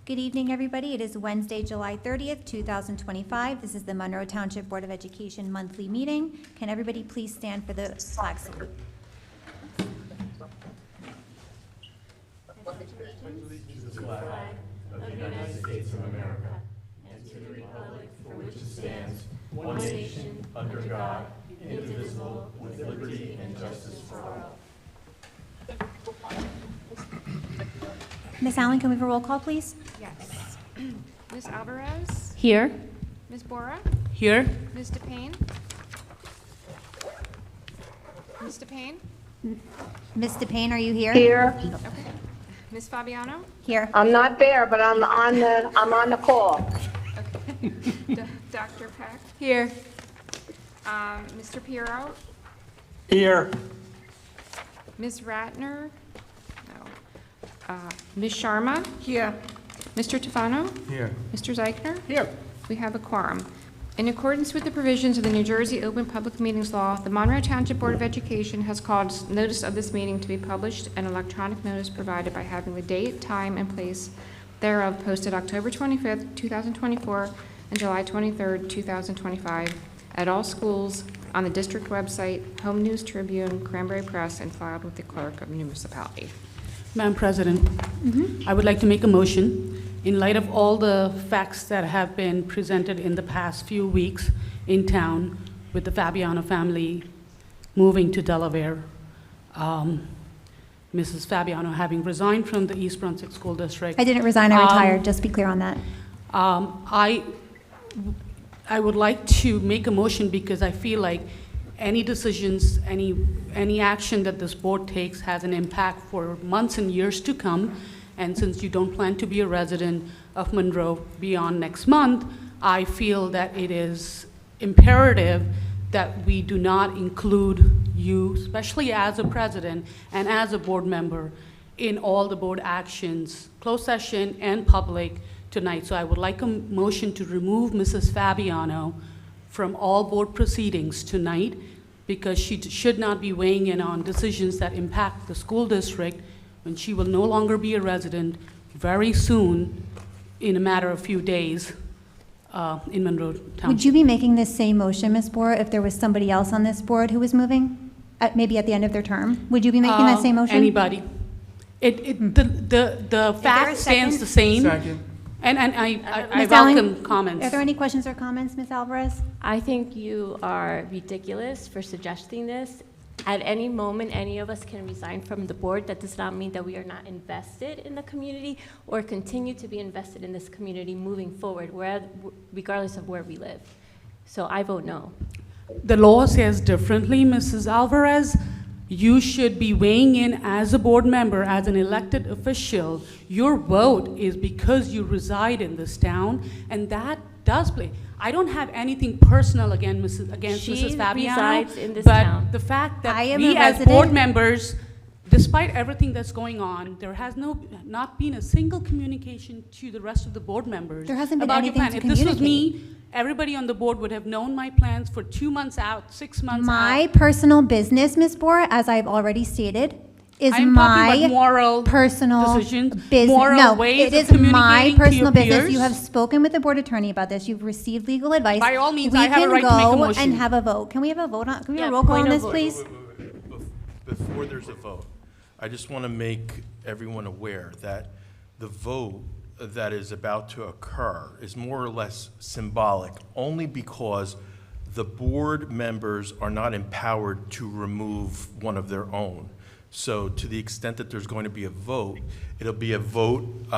Good evening, everybody. It is Wednesday, July 30th, 2025. This is the Monroe Township Board of Education monthly meeting. Can everybody please stand for the flag salute? To the flag of the United States of America and to the republic for which it stands, one nation, under God, indivisible, with liberty and justice for all. Ms. Allen, can we have a roll call, please? Yes. Ms. Alvarez? Here. Ms. Bora? Here. Ms. DePayne? Ms. DePayne? Ms. DePayne, are you here? Here. Okay. Ms. Fabiano? Here. I'm not there, but I'm on the call. Okay. Dr. Peck? Here. Mr. Piero? Here. Ms. Ratner? No. Ms. Sharma? Here. Mr. Tufano? Here. Mr. Zeichner? Here. We have a quorum. In accordance with the provisions of the New Jersey Open Public Meetings Law, the Monroe Township Board of Education has caused notice of this meeting to be published and electronic notice provided by having the date, time, and place thereof posted October 25th, 2024, and July 23rd, 2025, at all schools, on the district website, Home News Tribune, Cranberry Press, and filed with the clerk of the municipality. Madam President, I would like to make a motion. In light of all the facts that have been presented in the past few weeks in town with the Fabiano family moving to Delaware, Mrs. Fabiano having resigned from the East Brunswick School District. I didn't resign, I retired, just be clear on that. I would like to make a motion because I feel like any decisions, any action that this board takes has an impact for months and years to come. And since you don't plan to be a resident of Monroe beyond next month, I feel that it is imperative that we do not include you, especially as a president and as a board member, in all the board actions, closed session and public tonight. So I would like a motion to remove Mrs. Fabiano from all board proceedings tonight because she should not be weighing in on decisions that impact the school district when she will no longer be a resident very soon, in a matter of few days, in Monroe Township. Would you be making this same motion, Ms. Bora, if there was somebody else on this board who was moving, maybe at the end of their term? Would you be making that same motion? Anybody. The fact stands the same. Second. And I Ms. Allen, welcome comments. Are there any questions or comments, Ms. Alvarez? I think you are ridiculous for suggesting this. At any moment, any of us can resign from the board. That does not mean that we are not invested in the community or continue to be invested in this community moving forward, regardless of where we live. So I vote no. The law says differently, Mrs. Alvarez. You should be weighing in as a board member, as an elected official. Your vote is because you reside in this town, and that does play. I don't have anything personal against Mrs. Fabiano, resides in this but town. the fact that I am we a as resident. board members, despite everything that's going on, there has not been a single communication to the rest of the board members. There hasn't been about your anything plan. to If this was communicate. me, everybody on the board would have known my plans for 2 months out, 6 months out. My personal business, Ms. Bora, as I've already stated, is I'm talking about my moral personal decisions, business. moral No, ways it of is my communicating to personal your business. peers. You have spoken with the board attorney about this. You've received legal advice. By all means, We I have a right to make a can go motion. and have a vote. Can we have a vote on, can we have a Yeah, roll call point on of this, vote. please? Before there's a vote, I just want to make everyone aware that the vote that is about to occur is more or less symbolic, only because the board members are not empowered to remove one of their own. So to the extent that there's going to be a vote, it'll be a vote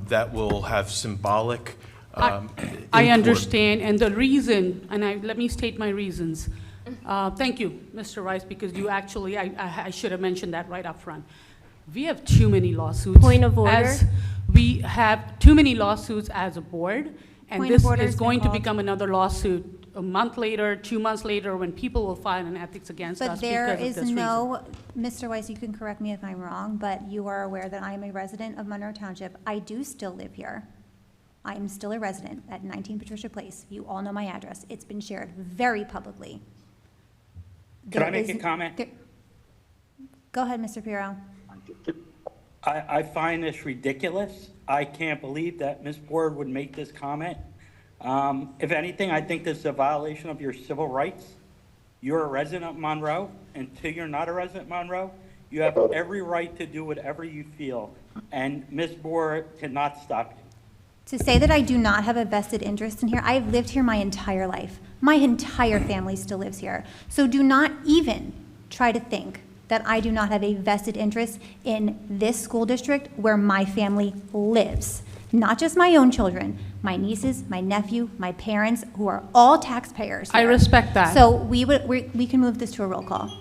that will have symbolic I import. understand, and the reason, and let me state my reasons. Thank you, Mr. Rice, because you actually, I should have mentioned that right up front. We have too many lawsuits. Point of order. We have too many lawsuits as a board, and Point of this order is has going been to called. become another lawsuit a month later, 2 months later, when people will file an ethics against us But because there of this is reason. no, Mr. Weiss, you can correct me if I'm wrong, but you are aware that I am a resident of Monroe Township. I do still live here. I am still a resident at 19 Patricia Place. You all know my address. It's been shared very publicly. Could I There make a is- comment? there- Go ahead, Mr. Pirro. I find this ridiculous. I can't believe that Ms. Board would make this comment. If anything, I think this is a violation of your civil rights. You're a resident of Monroe. Until you're not a resident of Monroe, you have every right to do whatever you feel, and Ms. Board cannot stop you. To say that I do not have a vested interest in here, I've lived here my entire life. My entire family still lives here. So do not even try to think that I do not have a vested interest in this school district where my family lives. Not just my own children, my nieces, my nephew, my parents, who are all taxpayers I here. respect that. So we can move this to a roll call.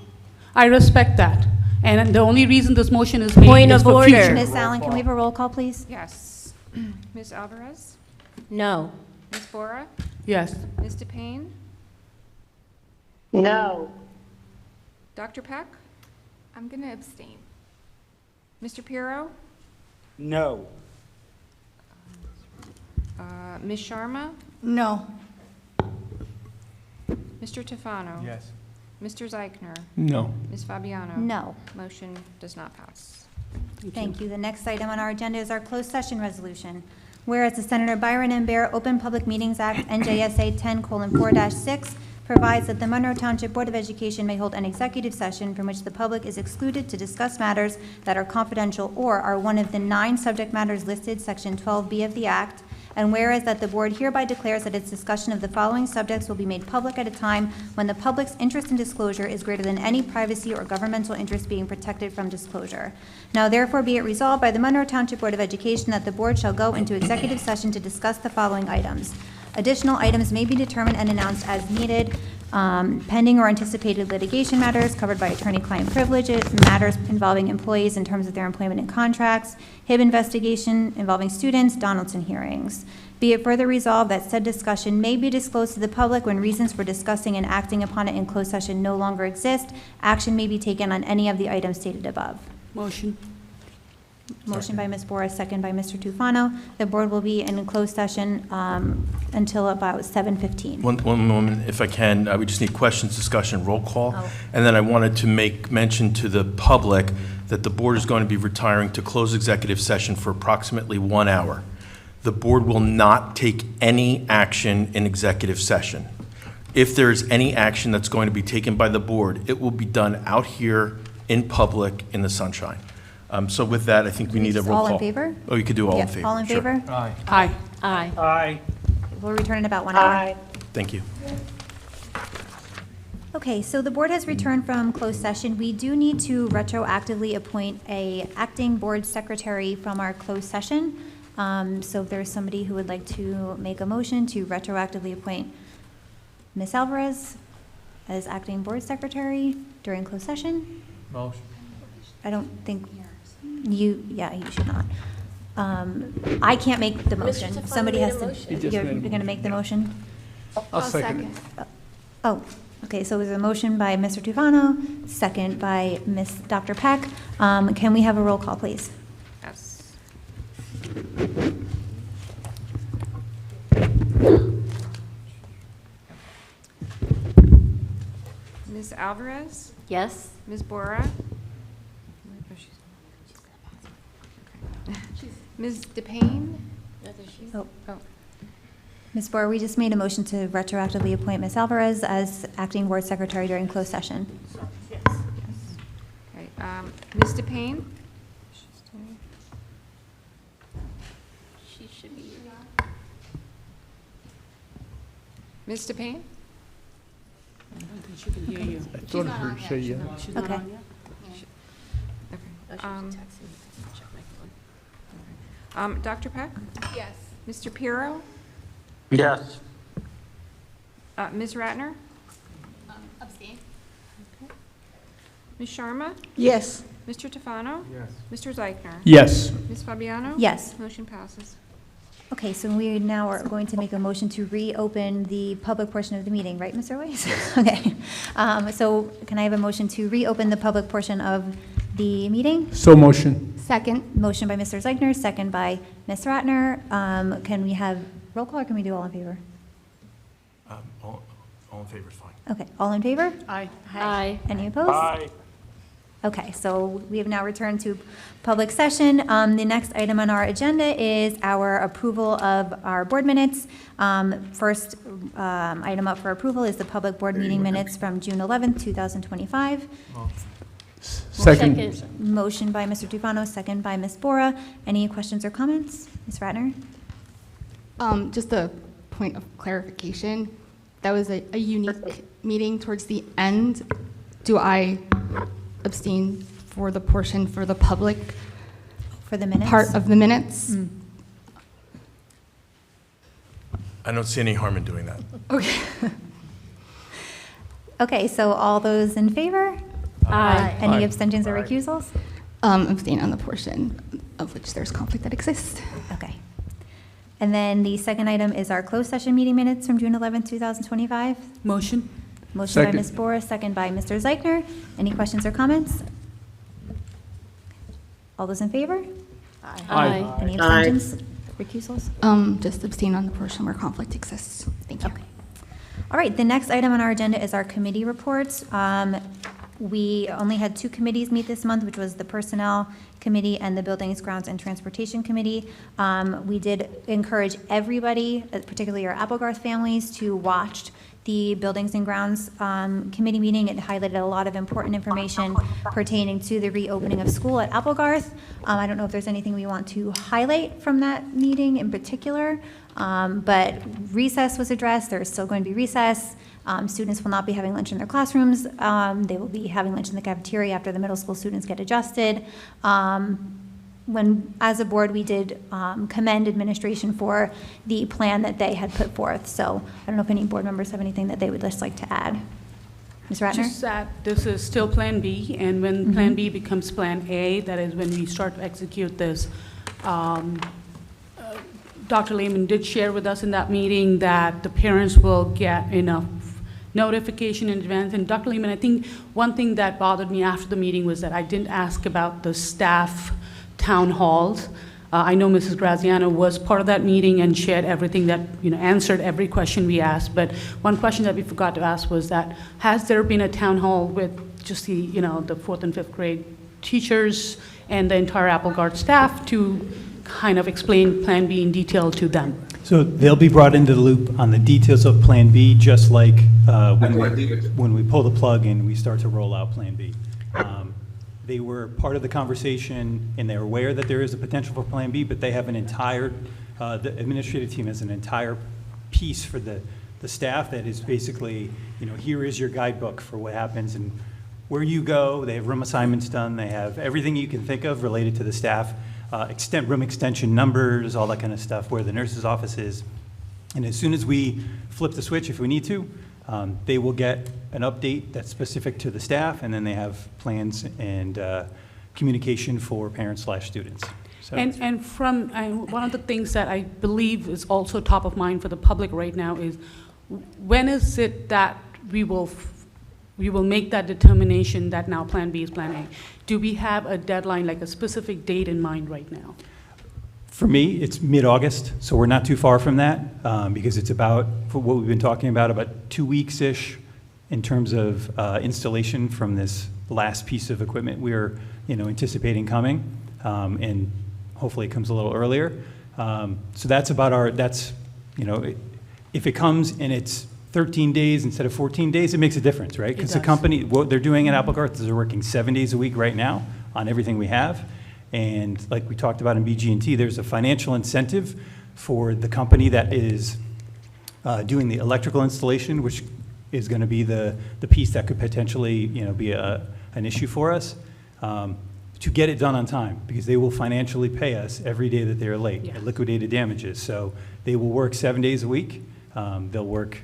I respect that. And the only reason this motion is made Point is of for order. future. Ms. Allen, can we have a roll call, please? Yes. Ms. Alvarez? No. Ms. Bora? Yes. Ms. DePayne? No. Dr. Peck? I'm going to abstain. Mr. Pirro? No. Ms. Sharma? No. Mr. Tufano? Yes. Mr. Zeichner? No. Ms. Fabiano? No. Motion does not pass. Thank you. The next item on our agenda is our closed session resolution. Whereas the Senator Byron M. Bear Open Public Meetings Act, NJSA 10:4-6, provides that the Monroe Township Board of Education may hold an executive session from which the public is excluded to discuss matters that are confidential or are one of the 9 subject matters listed, Section 12B of the Act. And whereas that the board hereby declares that its discussion of the following subjects will be made public at a time when the public's interest in disclosure is greater than any privacy or governmental interest being protected from disclosure. Now therefore be it resolved by the Monroe Township Board of Education that the board shall go into executive session to discuss the following items. Additional items may be determined and announced as needed, pending or anticipated litigation matters covered by attorney-client privilege, matters involving employees in terms of their employment and contracts, HIB investigation involving students, Donaldson hearings. Be it further resolved that said discussion may be disclosed to the public when reasons for discussing and acting upon it in closed session no longer exist. Action may be taken on any of the items stated above. Motion. Motion by Ms. Bora, second by Mr. Tufano. The board will be in closed session until about 7:15. One moment, if I can, we just need questions, discussion, roll call. Oh. And then I wanted to make mention to the public that the board is going to be retiring to close executive session for approximately 1 hour. The board will not take any action in executive session. If there is any action that's going to be taken by the board, it will be done out here in public in the sunshine. So with that, I think we need a roll call. All in favor? Oh, you could do all in Yeah, favor. all in Sure. favor? Aye. Aye. Aye. Aye. We'll return in about 1 hour. Aye. Thank you. Okay, so the board has returned from closed session. We do need to retroactively appoint a acting board secretary from our closed session. So if there's somebody who would like to make a motion to retroactively appoint Ms. Alvarez as acting board secretary during closed session? Motion. I don't think you should not. I can't make the motion. Tufano Somebody made has a to. motion. He just You're made a going to make the motion? I'll second it. Oh, okay, so there's a motion by Mr. Tufano, second by Dr. Peck. Can we have a roll call, please? Yes. Ms. Alvarez? Yes. Ms. Bora? Ms. DePayne? Oh, Oh, Ms. Boer, we just made a motion to retroactively appoint Ms. Alvarez as acting board secretary during closed session. okay. Ms. DePayne? She should be. Ms. DePayne? I don't think she can hear you. I thought I heard say yes. She's not Okay. on yet? Okay. Oh, she Um, was texting me. Check my phone. Dr. Peck? Yes. Mr. Pirro? Yes. Ms. Ratner? Abstain. Ms. Sharma? Yes. Mr. Tufano? Yes. Mr. Zeichner? Yes. Ms. Fabiano? Yes. Motion passes. Okay, so we now are going to make a motion to reopen the public portion of the meeting, right, Mr. Weiss? Okay. So can I have a motion to reopen the public portion of the meeting? So motion. Second. Motion by Mr. Zeichner, second by Ms. Ratner. Can we have roll call or can we do all in favor? All in favor is fine. Okay, all in favor? Aye. Any opposed? Okay, so we have now returned to public session. The next item on our agenda is our approval of our board minutes. First item up for approval is the public board meeting minutes from June 11th, 2025. Second. Motion by Mr. Tufano, second by Ms. Bora. Any questions or comments? Ms. Ratner? Just a point of clarification. That was a unique meeting towards the end. Do I abstain for the portion for the public For the minutes? part of the minutes? Mm. I don't see any harm in doing that. Okay. Okay, so all those in favor? Aye. Any Aye. abstentions or recusals? Abstain on the portion of which there's conflict that exists. Okay. And then the second item is our closed session meeting minutes from June 11th, 2025. Motion? Motion by Second. Ms. Bora, second by Mr. Zeichner. Any questions or comments? All those in favor? Aye. Any abstentions, recusals? Just abstain on the portion where conflict exists. Thank you. Okay. All right, the next item on our agenda is our committee reports. We only had 2 committees meet this month, which was the Personnel Committee and the Buildings, Grounds, and Transportation Committee. We did encourage everybody, particularly our Applegarth families, to watch the Buildings and Grounds Committee meeting. It highlighted a lot of important information pertaining to the reopening of school at Applegarth. I don't know if there's anything we want to highlight from that meeting in particular, but recess was addressed. There's still going to be recess. Students will not be having lunch in their classrooms. They will be having lunch in the cafeteria after the middle school students get adjusted. As a board, we did commend administration for the plan that they had put forth. So I don't know if any board members have anything that they would just like to add. Ms. Ratner? Just that this is still Plan B, and when Plan B becomes Plan A, that is when we start to execute this. Dr. Lehman did share with us in that meeting that the parents will get enough notification in advance. And Dr. Lehman, I think one thing that bothered me after the meeting was that I didn't ask about the staff town halls. I know Mrs. Graziano was part of that meeting and shared everything that, answered every question we asked. But one question that we forgot to ask was that, has there been a town hall with just the 4th and 5th grade teachers and the entire Applegarth staff to kind of explain Plan B in detail to them? So they'll be brought into the loop on the details of Plan B, just like when we pull the plug and we start to roll out Plan B. They were part of the conversation, and they're aware that there is a potential for Plan B, but they have an entire, the administrative team has an entire piece for the staff that is basically, here is your guidebook for what happens and where you go. They have room assignments done. They have everything you can think of related to the staff, room extension numbers, all that kind of stuff, where the nurse's office is. And as soon as we flip the switch, if we need to, they will get an update that's specific to the staff, and then they have plans and communication for parents/students. So And from one of the things that I believe is also top of mind for the public right now is, when is it that we will make that determination that now Plan B is Plan A? Do we have a deadline, like a specific date in mind right now? for me, it's mid-August, so we're not too far from that, because it's about, for what we've been talking about 2 weeks-ish in terms of installation from this last piece of equipment we're, anticipating coming, and hopefully it comes a little earlier. So that's about if it comes and it's 13 days instead of 14 days, it makes a difference, right? Because the company, what they're doing at Applegarth is they're working 7 days a week right now on everything we have. And like we talked about in BG&T, there's a financial incentive for the company that is doing the electrical installation, which is going to be the piece that could potentially, be an issue for us, to get it done on time, because they will financially pay us every day that they're late at liquidated damages. So they will work 7 days a week. They'll work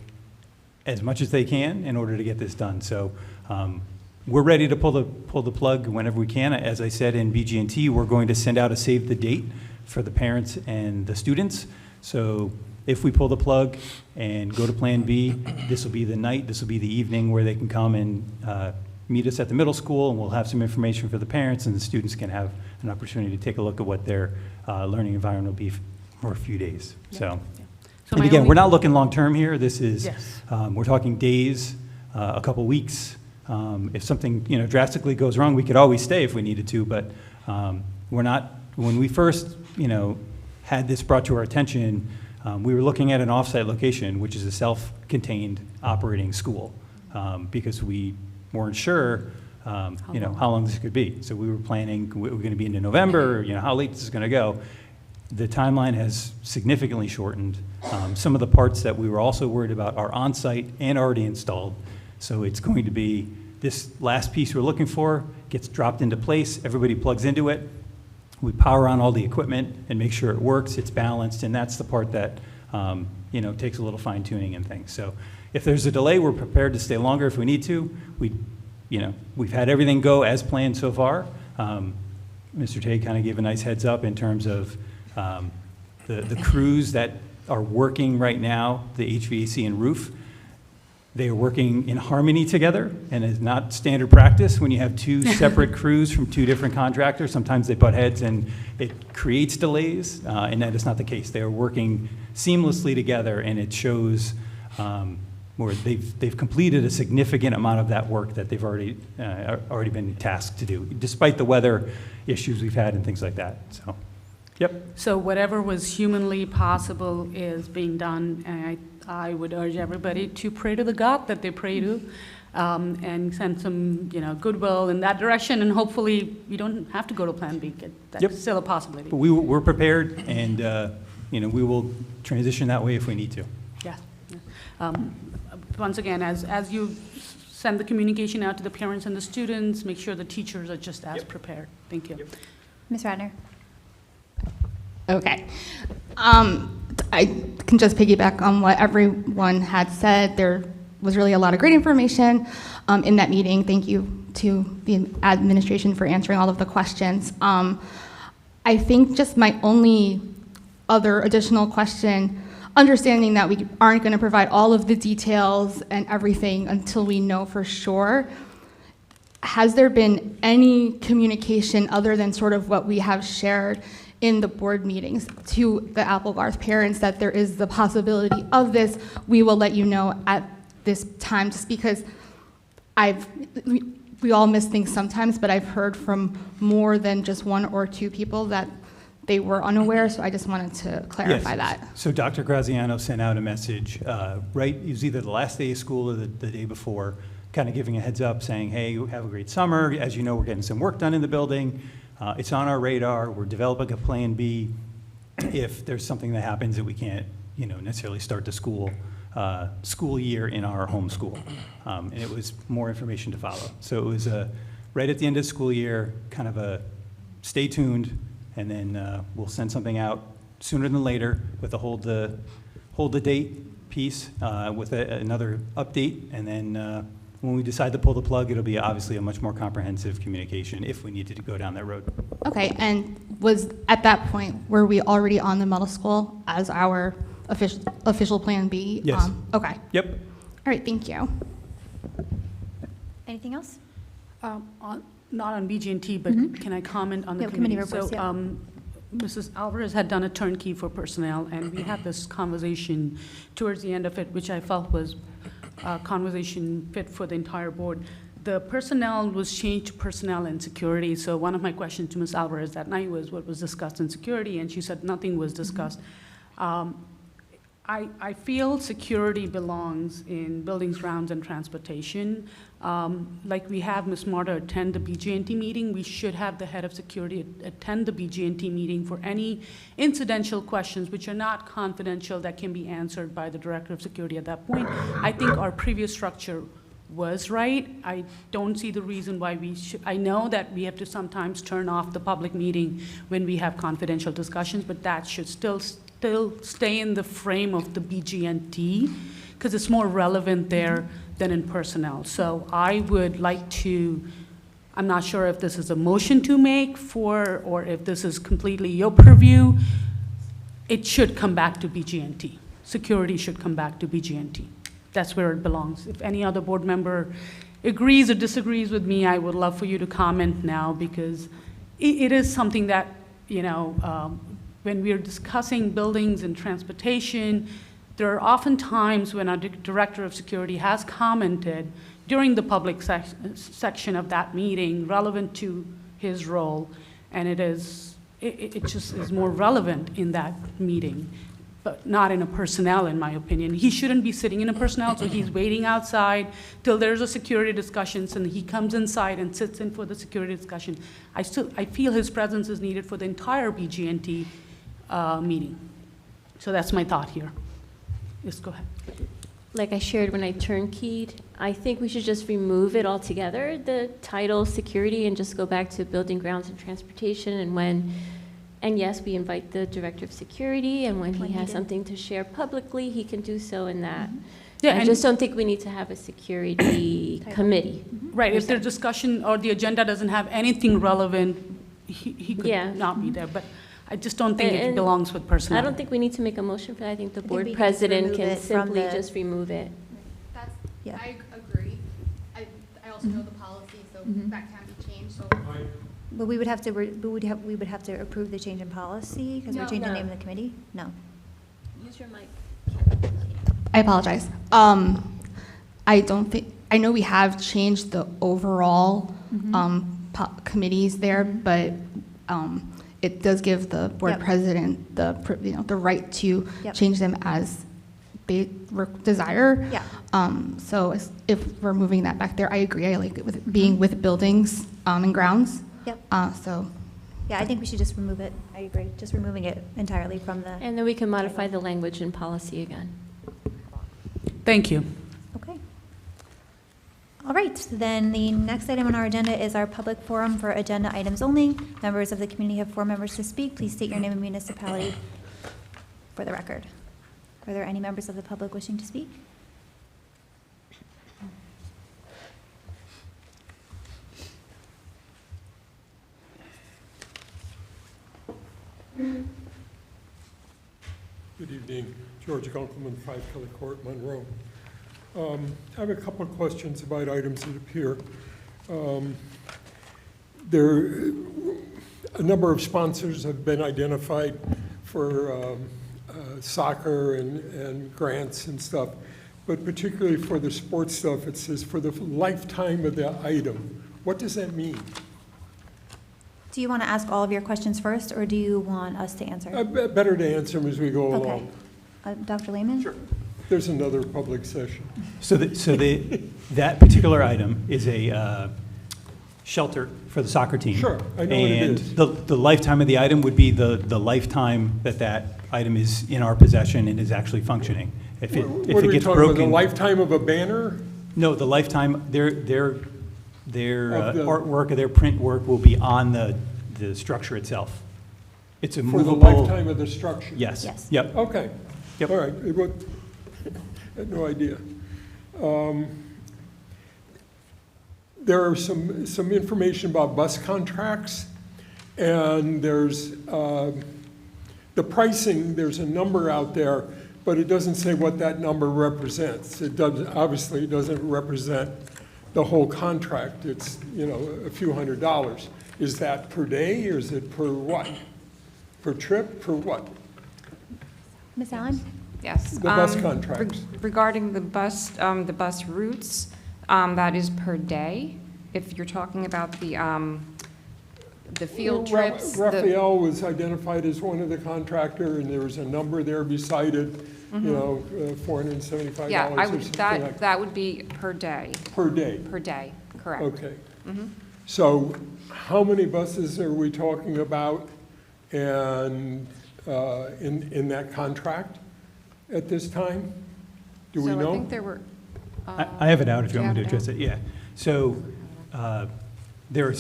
as much as they can in order to get this done. So we're ready to pull the plug whenever we can. As I said in BG&T, we're going to send out a save the date for the parents and the students. So if we pull the plug and go to Plan B, this will be the night, this will be the evening where they can come and meet us at the middle school, and we'll have some information for the parents, and the students can have an opportunity to take a look at what their learning environment will be for a few days. So and again, we're not looking long-term here. This is, we're talking days, a couple weeks, If something, drastically goes wrong, we could always stay if we needed to, but we're not, when we first, had this brought to our attention, we were looking at an off-site location, which is a self-contained operating school, because we weren't sure, how long this could be. So we were planning, we're going to be into November, how late this is going to go. The timeline has significantly shortened. Some of the parts that we were also worried about are on-site and already installed. So it's going to be, this last piece we're looking for gets dropped into place, everybody plugs into it, we power on all the equipment and make sure it works, it's balanced, and that's the part that, takes a little fine tuning and things. So if there's a delay, we're prepared to stay longer if we need to. We've had everything go as planned so far. Mr. Tay kind of gave a nice heads up in terms of the crews that are working right now, the HVAC and roof. They are working in harmony together, and it's not standard practice when you have two separate crews from two different contractors. Sometimes they butt heads and it creates delays, and that is not the case. They are working seamlessly together, and it shows where they've completed a significant amount of that work that they've already been tasked to do, despite the weather issues we've had and things like that. So, yep. So whatever was humanly possible is being done, and I would urge everybody to pray to the God that they pray to, and send some, goodwill in that direction, and hopefully we don't have to go to Plan B. That's still a possibility. But we're prepared, and we will transition that way if we need to. Yeah. Once again, as you send the communication out to the parents and the students, make sure the teachers are just as prepared. Thank you. Yep. Ms. Radner? Okay. I can just piggyback on what everyone had said. There was really a lot of great information in that meeting. Thank you to the administration for answering all of the questions. I think just my only other additional question, understanding that we aren't going to provide all of the details and everything until we know for sure, has there been any communication other than sort of what we have shared in the board meetings to the Applegarth parents that there is the possibility of this? We will let you know at this time, just because we all miss things sometimes, but I've heard from more than just one or two people that they were unaware, so I just wanted to clarify that. So Dr. Graziano sent out a message, it was either the last day of school or the day before, kind of giving a heads up saying, hey, have a great summer. As you know, we're getting some work done in the building. It's on our radar. We're developing a plan B if there's something that happens that we can't, necessarily start the school year in our home school. And it was more information to follow. So it was right at the end of the school year, kind of a stay tuned, and then we'll send something out sooner than later with a hold the date piece with another update, and then when we decide to pull the plug, it'll be obviously a much more comprehensive communication if we needed to go down that road. Okay, and was at that point, were we already on the middle school as our official plan B? Yes. Okay. Yep. All right, thank you. Anything else? Not on BG&T, but can I comment on the committee committee? reports, So, Mrs. Alvarez had done a turnkey for personnel, and we had this conversation towards the end of it, which I felt was a conversation fit for the entire board. The personnel was changed to personnel and security. So one of my questions to Ms. Alvarez that night was what was discussed in security, and she said nothing was discussed. I feel security belongs in buildings, grounds, and transportation. Like we have Ms. Marta attend the BG&T meeting, we should have the head of security attend the BG&T meeting for any incidental questions which are not confidential that can be answered by the director of security at that point. I think our previous structure was right. I don't see the reason why we should. I know that we have to sometimes turn off the public meeting when we have confidential discussions, but that should still stay in the frame of the BG&T, because it's more relevant there than in personnel. So I would like to, I'm not sure if this is a motion to make for, or if this is completely your purview, it should come back to BG&T. Security should come back to BG&T. That's where it belongs. If any other board member agrees or disagrees with me, I would love for you to comment now, because it is something that, when we're discussing buildings and transportation, there are often times when our director of security has commented during the public section of that meeting relevant to his role, and it just is more relevant in that meeting, but not in a personnel, in my opinion. He shouldn't be sitting in a personnel, so he's waiting outside till there's a security discussion, and he comes inside and sits in for the security discussion. I feel his presence is needed for the entire BGNT meeting. So that's my thought here. Yes, go ahead. Like I shared when I turnkeyed, I think we should just remove it altogether, the title security, and just go back to building, grounds, and transportation. And yes, we invite the director of security, and when he has something to share publicly, he can do so in that. Yeah, I just don't think we need to have a security committee. Right, if their discussion or the agenda doesn't have anything relevant, he could not be there, but I just don't think it And belongs with personnel. I don't think we need to make a motion for that. I think the we board can just president remove can it from simply the- just remove it. That's, Yeah. I agree. I also know the policy, so that can be changed, so. But we would have to, we would have to approve the change in policy because we're No. changing the No. name of the committee? No. Use your mic. I apologize. I don't think, I know we have changed the overall committees there, but it does give the board Yep. president the right to Yep. change them as they desire. Yeah. So if we're moving that back there, I agree. I like it with being with buildings and grounds. Yep. So Yeah, I think we should just remove it. I agree. Just removing it entirely from the, And then we can modify the language in policy again. Thank you. okay. All right, then the next item on our agenda is our public forum for agenda items only. Members of the community have 4 members to speak. Please state your name and municipality for the record. Are there any members of the public wishing to speak? Good evening, George Gunkelman, 5 Kelly Court, Monroe. I have a couple of questions about items that appear. A number of sponsors have been identified for soccer and grants and stuff, but particularly for the sports stuff, it says for the lifetime of the item. What does that mean? Do you want to ask all of your questions first, or do you want us to answer? Better to answer them as we go Okay. along. Dr. Lehman? Sure. There's another public session. That particular item is a shelter for the soccer team. Sure, I know what it is. And the lifetime of the item would be the lifetime that item is in our possession and is actually functioning. If it What are we gets talking about, the broken. lifetime of a banner? No, the lifetime, their Of the- artwork or their print work will be on the structure itself. It's a For the movable. lifetime of the structure? Yes. Yes. Yep. Okay. Yep. All right. I had no idea. There are some information about bus contracts, and there's the pricing, there's a number out there, but it doesn't say what that number represents. It doesn't, obviously, it doesn't represent the whole contract. It's, a few $100s. Is that per day, or is it per what? Per trip, per what? Ms. Allen? Yes. The bus contracts. Regarding the bus routes, that is per day. If you're talking about the field trips. Raphael was identified as one of the contractor, and there was a number there beside it, $475 Yeah, or something like that would be per day, per day. correct. Okay. So how many buses are we talking about and in that contract at this time? Do we So I know? think there were. I have it out if you want me to address it, yeah. So there are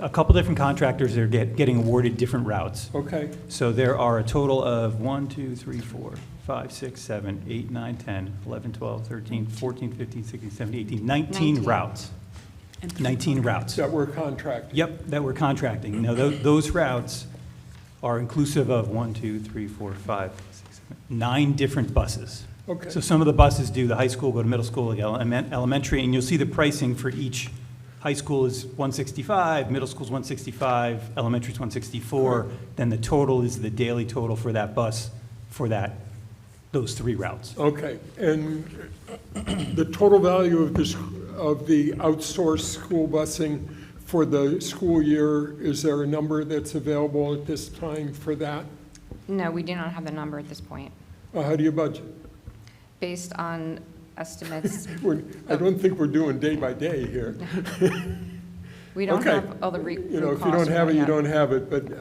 a couple different contractors that are getting awarded different routes. Okay, So there are a total of 1, 2, 3, 4, 5, 6, 7, 8, 9, 10, 11, 12, 13, 14, 15, 16, 17, 18, 19 routes. 19 routes. that we're contracting. Yep, that we're contracting. Now, those routes are inclusive of 1, 2, 3, 4, 5, 6, 7, 9 different buses. Okay. So some of the buses do the high school, go to middle school, like elementary, and you'll see the pricing for each. High school is $165, middle school's $165, elementary's $164. Then the total is the daily total for that bus for those 3 routes. Okay, and the total value of this, of the outsourced school busing for the school year? Is there a number that's available at this time for that? No, we do not have the number at this point, How do you budget? based on estimates. I don't think we're doing day by day here. We don't Okay. have all the root You know, if you costs don't have it, yet. you don't have it, but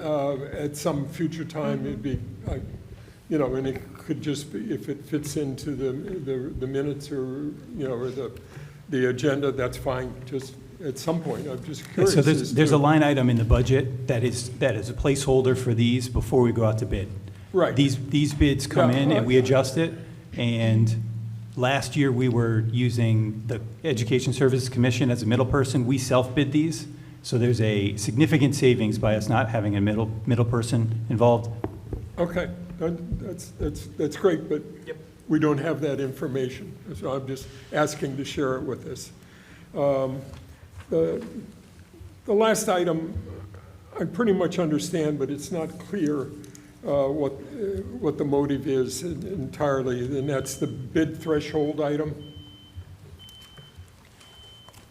at some future time, it'd be, you know, and it could just be, if it fits into the minutes or, you know, or the agenda, that's fine, just at some point, I'm just curious. So as there's to- a line item in the budget that is a placeholder for these before we go out to bid. Right. These bids come Yeah, in and we adjust it, and last year we were using the Education Services Commission as a middle person. We self-bid these, so there's a significant savings by us not having a middle person involved. Okay, that's great, but we don't have that information, so I'm just asking to share it with us. The last item, I pretty much understand, but it's not clear what the motive is entirely, and that's the bid threshold item.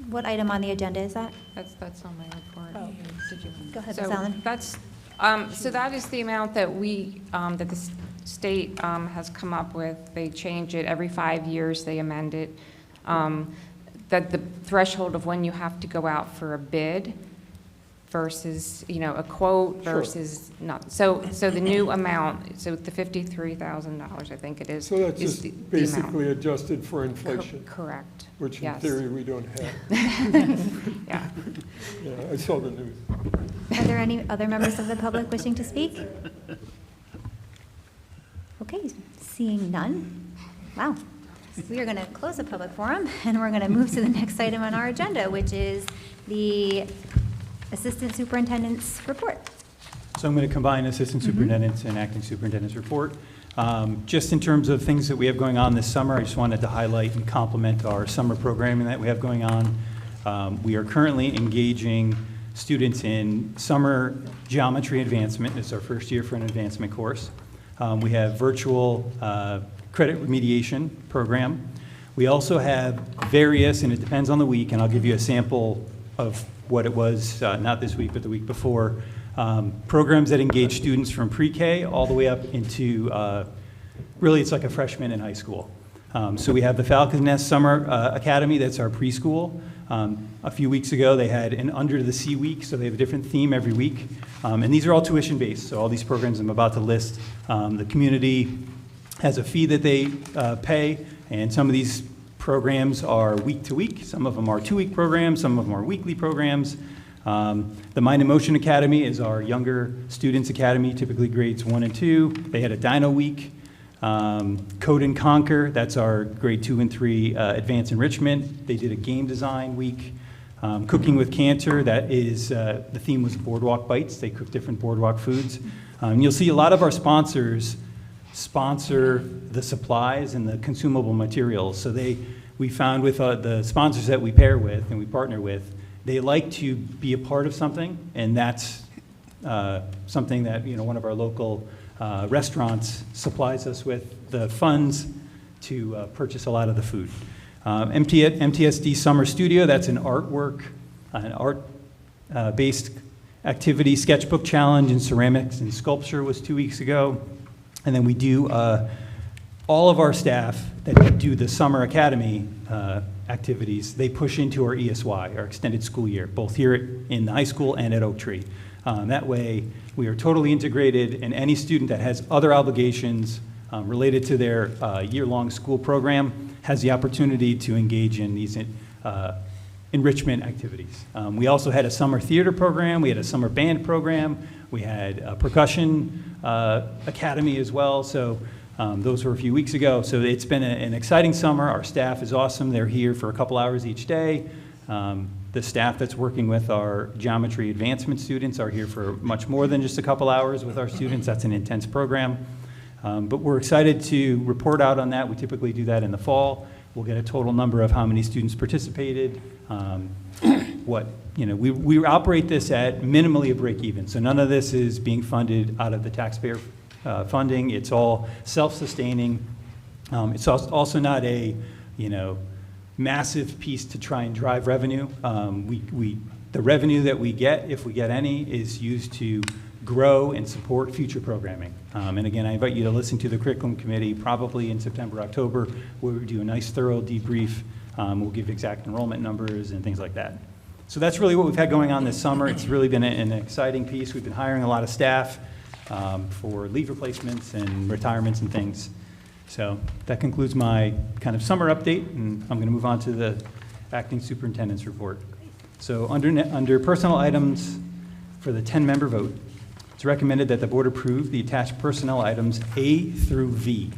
What item on the agenda is that? That's on my report. Oh. Did you? Go ahead, So Ms. Allen. that's, so that is the amount that that the state has come up with. They change it every 5 years, they amend it. That the threshold of when you have to go out for a bid versus, you know, a quote Sure. versus not. So the new amount, so the $53,000, I think it is. So that's is just the amount. basically adjusted for inflation, Correct. which in Yes. theory we don't have. Yeah. Yeah, I saw the news. Are there any other members of the public wishing to speak? Okay, seeing none. Wow. We are going to close the public forum, and we're going to move to the next item on our agenda, which is the Assistant Superintendent's report. So I'm going to combine Assistant Superintendent's and Acting Superintendent's report. Just in terms of things that we have going on this summer, I just wanted to highlight and complement our summer programming that we have going on. We are currently engaging students in summer geometry advancement. It's our first year for an advancement course. We have virtual credit remediation program. We also have various, and it depends on the week, and I'll give you a sample of what it was, not this week, but the week before, programs that engage students from pre-K all the way up into, really it's like a freshman in high school. So we have the Falcon Nest Summer Academy, that's our preschool. A few weeks ago, they had an Under the Sea week, so they have a different theme every week. And these are all tuition-based, so all these programs I'm about to list, the community has a fee that they pay, and some of these programs are week to week. Some of them are 2-week programs, some of them are weekly programs. The Mind and Motion Academy is our younger students academy, typically grades 1 and 2. They had a Dino Week. Code and Conquer, that's our grade 2 and 3 advanced enrichment. They did a game design week. Cooking with Cantor, that is, the theme was Boardwalk Bites. They cook different boardwalk foods. You'll see a lot of our sponsors sponsor the supplies and the consumable materials. So we found with the sponsors that we pair with and we partner with, they like to be a part of something, and that's something that, you know, one of our local restaurants supplies us with the funds to purchase a lot of the food. MTSD Summer Studio, that's an art-based activity. Sketchbook Challenge in ceramics and sculpture was 2 weeks ago. And then we do, all of our staff that do the Summer Academy activities, they push into our ESY, our extended school year, both here in the high school and at Oak Tree. That way, we are totally integrated, and any student that has other obligations related to their year-long school program has the opportunity to engage in these enrichment activities. We also had a summer theater program, we had a summer band program, we had a percussion academy as well, so those were a few weeks ago. So it's been an exciting summer. Our staff is awesome. They're here for a couple hours each day. The staff that's working with our geometry advancement students are here for much more than just a couple hours with our students. That's an intense program. But we're excited to report out on that. We typically do that in the fall. We'll get a total number of how many students participated. We operate this at minimally a break even. So none of this is being funded out of the taxpayer funding. It's all self-sustaining. It's also not a, massive piece to try and drive revenue. The revenue that we get, if we get any, is used to grow and support future programming. And again, I invite you to listen to the curriculum committee probably in September, October, where we do a nice thorough debrief. We'll give exact enrollment numbers and things like that. So that's really what we've had going on this summer. It's really been an exciting piece. We've been hiring a lot of staff for leave replacements and retirements and things. So that concludes my kind of summer update, and I'm going to move on to the acting superintendent's report. So under personnel items for the 10-member vote, it's recommended that the board approve the attached personnel items A through V.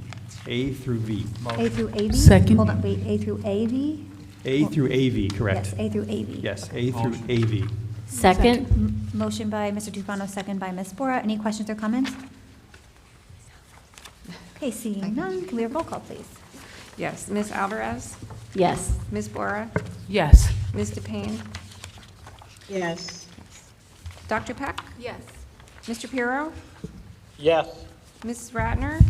A through V. A through AV? Second. Hold on, wait, A through AV? A through AV, correct. Yes, A through AV. Yes, A through AV. Second? Motion by Mr. Tufano, second by Ms. Bora. Any questions or comments? Okay, seeing none, can we have roll call, please? Yes. Ms. Alvarez? Yes. Ms. Bora? Yes. Ms. DePayne? Yes. Dr. Peck? Yes. Mr. Pirro? Yes. Ms. Ratner?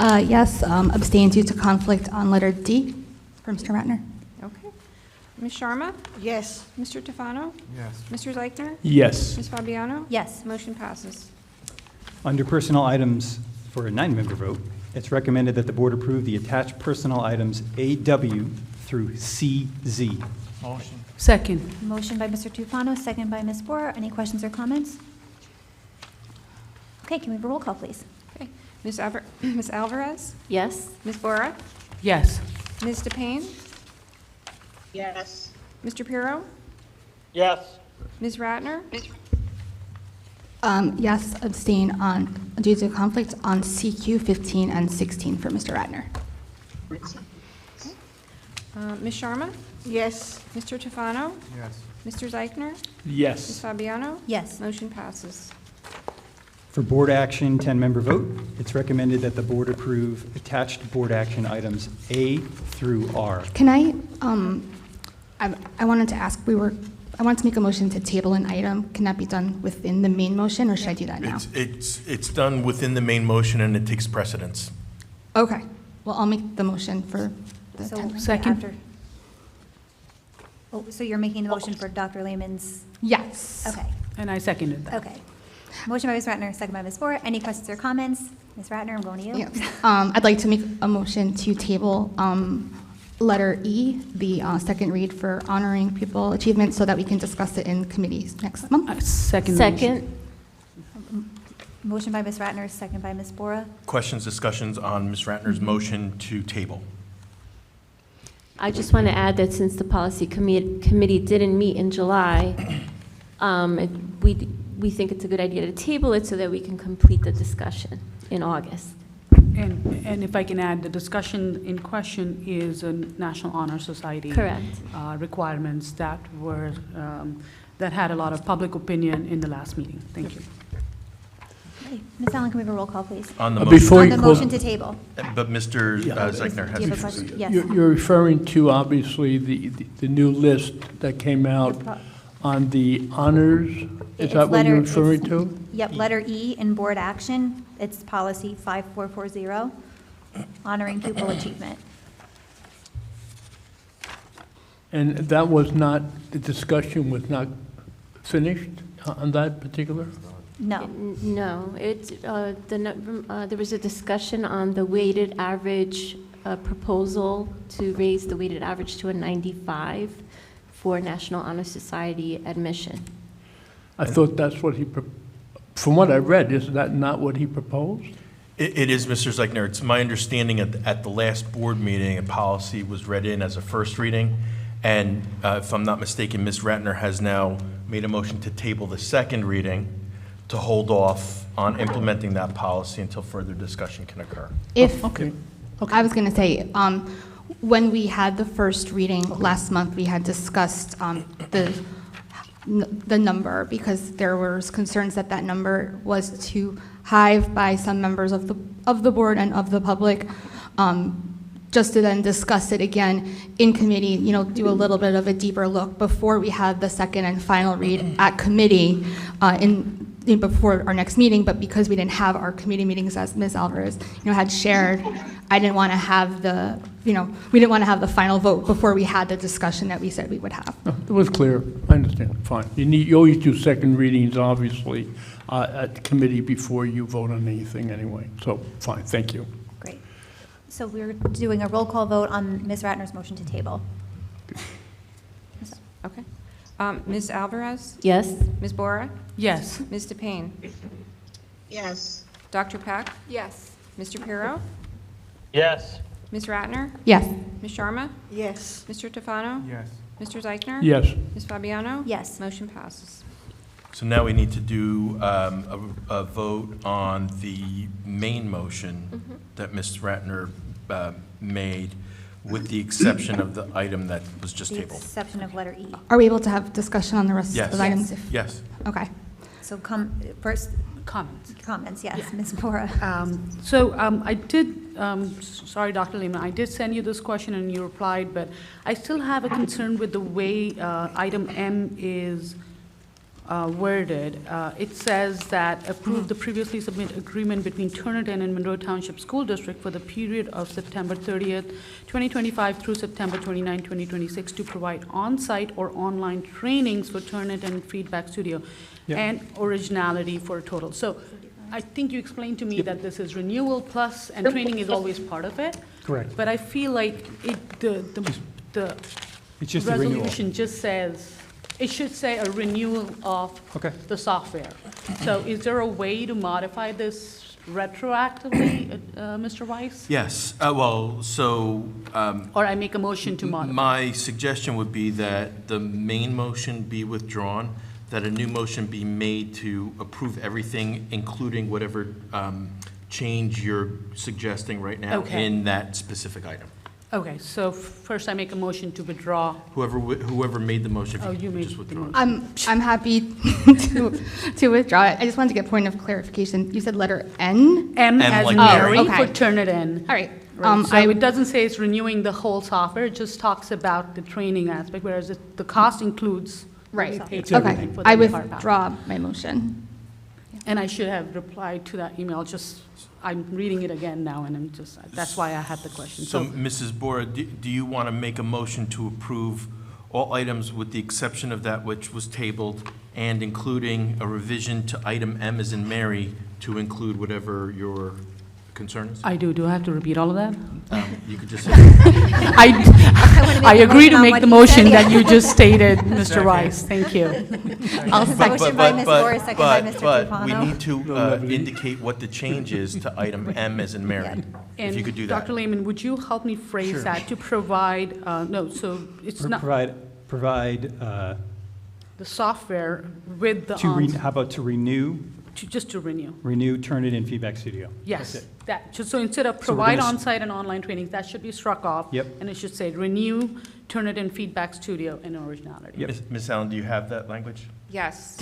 Yes, abstain due to conflict on letter D for Mr. Ratner. Okay. Ms. Sharma? Yes. Mr. Tufano? Yes. Mr. Zeichner? Yes. Ms. Fabiano? Yes. Motion passes. Under personnel items for a 9-member vote, it's recommended that the board approve the attached personnel items AW through CZ. Motion. Second. Motion by Mr. Tufano, second by Ms. Bora. Any questions or comments? Okay, can we have a roll call, please? Okay. Ms. Alvarez? Yes. Ms. Bora? Yes. Ms. DePayne? Yes. Mr. Pirro? Yes. Ms. Ratner? Yes, abstain due to conflict on CQ 15 and 16 for Mr. Ratner. Ms. Sharma? Yes. Mr. Tufano? Yes. Mr. Zeichner? Ms. Yes. Fabiano? Yes. Motion passes. For board action, 10-member vote, it's recommended that the board approve attached board action items A through R. Can I wanted to ask, I wanted to make a motion to table an item. Can that be done within the main motion, or should I do that now? It's done within the main motion and it takes precedence. Okay, well, I'll make the motion for the So 10. Second. after- Oh, so you're making the motion for Dr. Lehman's, Yes. okay, And I seconded that. okay. Motion by Ms. Ratner, second by Ms. Bora. Any questions or comments? Ms. Ratner, I'm going to you. Yes. I'd like to make a motion to table letter E, the second read for honoring pupil achievement, so that we can discuss it in committees next month. Second. the motion. Second? Motion by Ms. Ratner, second by Ms. Bora. Questions, discussions on Ms. Ratner's motion to table? I just want to add that since the policy committee didn't meet in July, we think it's a good idea to table it so that we can complete the discussion in August. And if I can add, the discussion in question is a National Honor Society. Correct. Requirements that that had a lot of public opinion in the last meeting. Thank you. Okay. Ms. Allen, can we have a roll call, please? On the Before On motion, the you motion to table. but Mr. Zeichner Do you have a has. question? Yes. You're referring to, obviously, the new list that came out on the honors? Is It's that what letter- you're referring it's- to? Yep, letter E in board action, it's policy 5440, honoring pupil achievement. And that was not, the discussion was not finished on that particular? No. No, there was a discussion on the weighted average proposal to raise the weighted average to a 95 for National Honor Society admission. I thought that's what from what I read, is that not what he proposed? It is, Mr. Zeichner. It's my understanding at the last board meeting, a policy was read in as a first reading. And if I'm not mistaken, Ms. Ratner has now made a motion to table the second reading to hold off on implementing that policy until further discussion can occur. If, Okay. I was going to say, when we had the first reading last month, we had discussed the number, because there was concerns that that number was too high by some members of the board and of the public, just to then discuss it again in committee, do a little bit of a deeper look before we had the second and final read at committee before our next meeting, but because we didn't have our committee meetings, as Ms. Alvarez, had shared, I didn't want to have the, we didn't want to have the final vote before we had the discussion that we said we would have. No, it was clear. I understand. Fine. You always do second readings, obviously, at the committee before you vote on anything anyway. So, fine. Thank you. Great. So we're doing a roll call vote on Ms. Ratner's motion to table. Okay. Ms. Alvarez? Yes? Ms. Bora? Yes. Ms. DePayne? Yes. Dr. Peck? Yes. Mr. Pirro? Yes. Ms. Ratner? Yes. Ms. Sharma? Yes. Mr. Tofano? Yes. Mr. Zeichner? Yes. Ms. Fabiano? Yes. Motion passes. So now we need to do a vote on the main motion that Ms. Ratner made, with the exception of the item that was just The tabled. exception of letter E. Are we able to have discussion on the rest Yes. of the items? If- Yes. Okay. So first, comments, yes, Yeah. Ms. Bora. I did, sorry, Dr. Lehman, I did send you this question and you replied, but I still have a concern with the way item M is worded. It says that approve the previously submitted agreement between Turnitin and Monroe Township School District for the period of September 30th, 2025 through September 29, 2026 to provide on-site or online trainings for Turnitin Feedback Studio and originality for a total. So I think you explained to me that this is renewal plus, and training is always part of it. Correct. But I feel like the It's just a renewal. resolution just says, it should say a renewal of Okay. the software. So is there a way to modify this retroactively, Mr. Weiss? Yes, Or I make a motion to modify? my suggestion would be that the main motion be withdrawn, that a new motion be made to approve everything, including whatever change you're suggesting right now Okay. in that specific item. Okay, so first I make a motion to withdraw. Whoever made the motion, if Oh, you you could made just the withdraw it. I'm happy to withdraw it. I just wanted to get point of clarification. You said letter N? M M as like Mary Mary. for Okay. Turnitin. All right. Right, so I it doesn't say it's renewing the whole software, it just talks about the training aspect, whereas the cost includes what we Right. paid It's for Okay, everything for the I new hard copy. withdraw my motion. And I should have replied to that email, just, I'm reading it again now, and I'm just, that's why I had the question. So, Mrs. Bora, do you want to make a motion to approve all items with the exception of that which was tabled, and including a revision to item M as in Mary to include whatever your concern is? I do I have to repeat all of that? You could just say, I agree to on make what the he motion said. that you just stated, Mr. Rice, thank you. Motion by Ms. Bora, second by Mr. But we Tufano. need to indicate what the change is to item M as in Mary, if you could do And that. Dr. Lehman, would you help me phrase Sure. that to provide, no, so it's not Provide, the software with the, how about to renew just to renew? Turnitin Feedback Studio? Yes, That's it. that, just so instead of So we're provide gonna on-site and online trainings, that should be struck off. Yep. And it should say renew, Turnitin Feedback Studio and originality. Yep. Ms. Allen, do you have that language? Yes.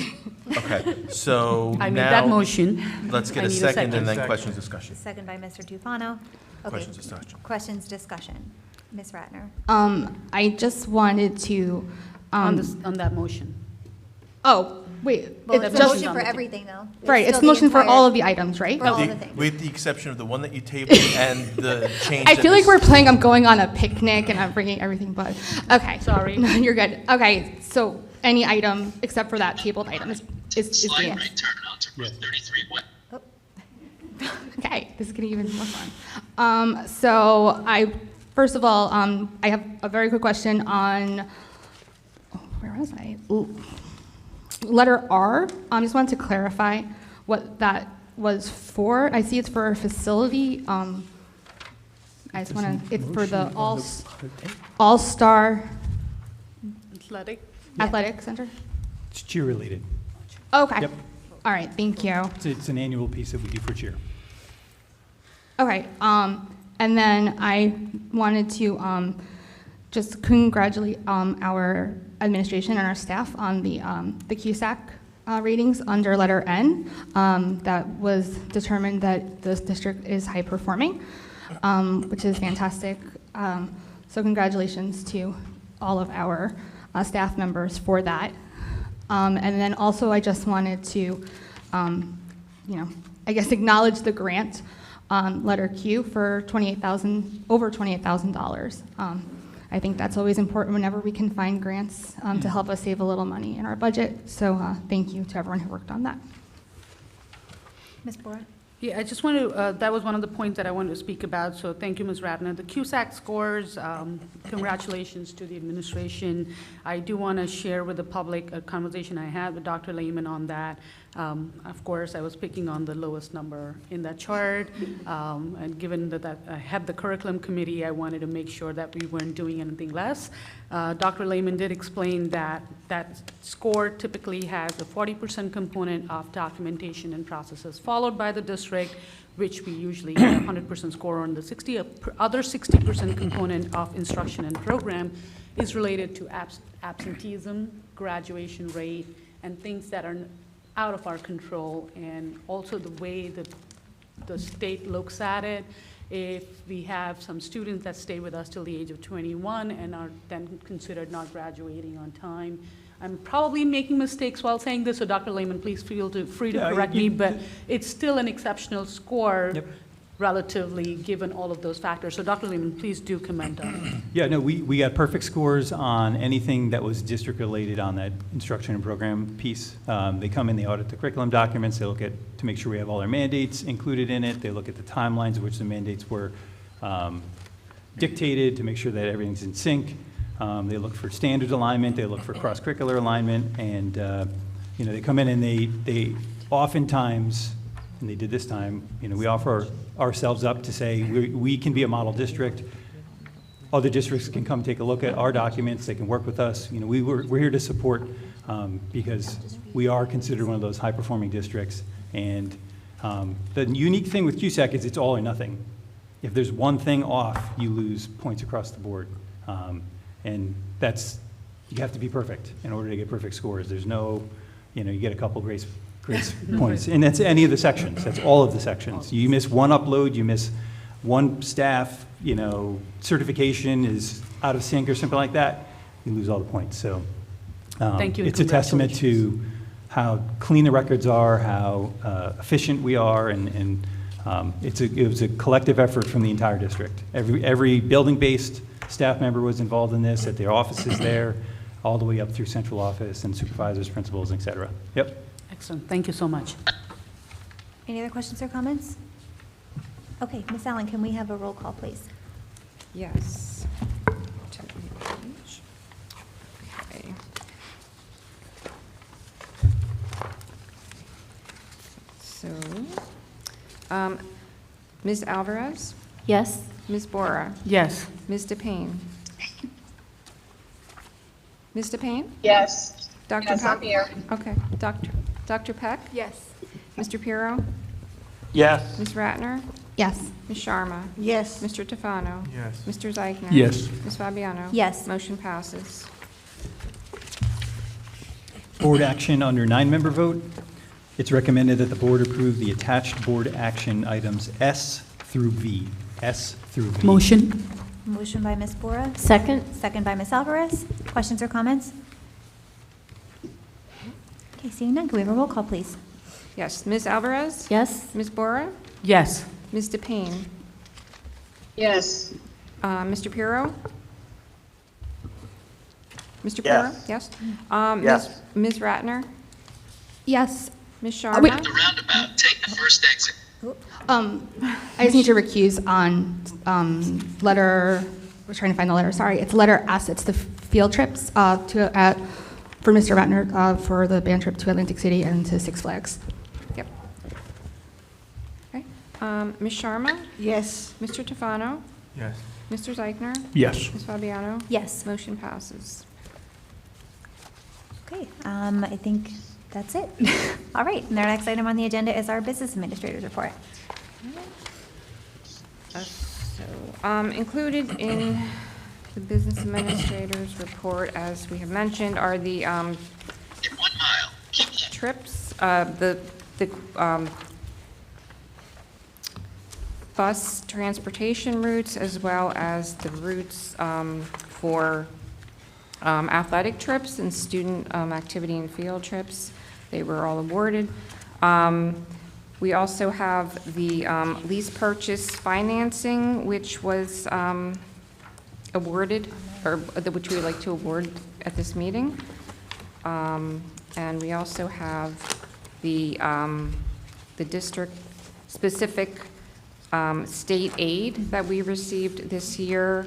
Okay, so I made that now, motion. let's get I a need a second and second. then questions, discussion. Second by Mr. Tufano. Okay. Questions, discussion. Questions, discussion. Ms. Ratner. I just wanted to, On this, on that motion. oh, wait. Well, it's it's a just- motion on for the- everything, though. Right, it's still the motion for entire- all of the items, right? For all of the things. With the exception of the one that you tabled and the change. I that feel like Ms. we're playing, I'm going on a picnic and I'm bringing everything but, okay. Sorry. No, you're good. Okay, so any item except for that tabled item is being. Okay, this is getting even more fun. So first of all, I have a very quick question on, where was I? Letter R. I just wanted to clarify what that was for. I see it's for a facility. I just want to, it's for the All-Star Athletic? Athletic Center? It's cheer related. Okay. Yep. All right, thank you. It's an annual piece that we do for cheer. Okay, and then I wanted to just congratulate our administration and our staff on the CUSAC ratings under letter N. That was determined that this district is high performing, which is fantastic. So congratulations to all of our staff members for that. And then also I just wanted to you know, I guess acknowledge the grant on letter Q for over $28,000. I think that's always important whenever we can find grants to help us save a little money in our budget. So thank you to everyone who worked on that. Ms. Bora? Yeah, I just want to, that was one of the points that I wanted to speak about, so thank you, Ms. Ratner. The CUSAC scores, congratulations to the administration. I do want to share with the public a conversation I had with Dr. Lehman on that. Of course, I was picking on the lowest number in that chart, and given that I had the curriculum committee, I wanted to make sure that we weren't doing anything less. Dr. Lehman did explain that that score typically has a 40% component of documentation and processes, followed by the district, which we usually get a 100% score on. The other 60% component of instruction and program is related to absenteeism, graduation rate, and things that are out of our control, and also the way that the state looks at it. If we have some students that stay with us till the age of 21 and are then considered not graduating on time. I'm probably making mistakes while saying this, so Dr. Lehman, please feel free to correct me, but it's still an exceptional score. Yep. Relatively, given all of those factors. So Dr. Lehman, please do comment on it. Yeah, no, we got perfect scores on anything that was district related on that instruction and program piece. They come in, they audit the curriculum documents, they look at, to make sure we have all our mandates included in it, they look at the timelines of which the mandates were dictated to make sure that everything's in sync. They look for standards alignment, they look for cross-curricular alignment, and you know, they come in and they oftentimes, and they did this time, you know, we offer ourselves up to say we can be a model district. Other districts can come take a look at our documents. They can work with us. You know, we're here to support because we are considered one of those high-performing districts. And the unique thing with CUSAC is it's all or nothing. If there's one thing off, you lose points across the board. And that's, you have to be perfect in order to get perfect scores. There's no, you know, you get a couple grace points, and that's any of the sections. That's all of the sections. You miss one upload, you miss one staff, you know, certification is out of sync or something like that, you lose all the points. So thank you. It's a testament to how clean the records are, how efficient we are, and it was a collective effort from the entire district. Every building-based staff member was involved in this at their offices there, all the way up through central office and supervisors, principals, et cetera. Yep. Excellent. Thank you so much. Any other questions or comments? Okay, Ms. Allen, can we have a roll call, please? Yes. Turn the page. Okay. So, Ms. Alvarez? Yes. Ms. Bora? Yes. Ms. DePayne? Ms. DePayne? Yes. Dr. Yes, I'm Peck? here. Okay. Dr. Peck? Yes. Mr. Pirro? Yes. Ms. Ratner? Yes. Ms. Sharma? Yes. Mr. Tefano? Yes. Mr. Zeichner? Yes. Ms. Fabiano? Yes. Motion passes. Board action under 9-member vote. It's recommended that the board approve the attached board action items S through V. S through V. Motion. Motion by Ms. Bora, Second? second by Ms. Alvarez. Questions or comments? Okay, seeing none, can we have a roll call, please? Yes. Ms. Alvarez? Yes. Ms. Bora? Yes. Ms. DePayne? Yes. Mr. Pirro? Mr. Yes. Pirro? Yes. Yes. Ms. Ratner? Yes. Ms. wait. Sharma? The roundabout, take the first exit. I just need to recuse on letter, we're trying to find the letter, sorry. It's letter S. It's the field trips for Mr. Ratner for the band trip to Atlantic City and to Six Flags. Yep. Okay. Ms. Sharma? Yes. Mr. Tefano? Yes. Mr. Zeichner? Yes. Ms. Fabiano? Yes. Motion passes. Okay, I think that's it. All right, and our next item on the agenda is our business administrator's report. Included in the business administrator's report, as we have mentioned, are the In 1 mile, keep left. trips, the bus transportation routes, as well as the routes for athletic trips and student activity and field trips. They were all awarded. We also have the lease purchase financing, which was awarded, or which we would like to award at this meeting. And we also have the district-specific state aid that we received this year,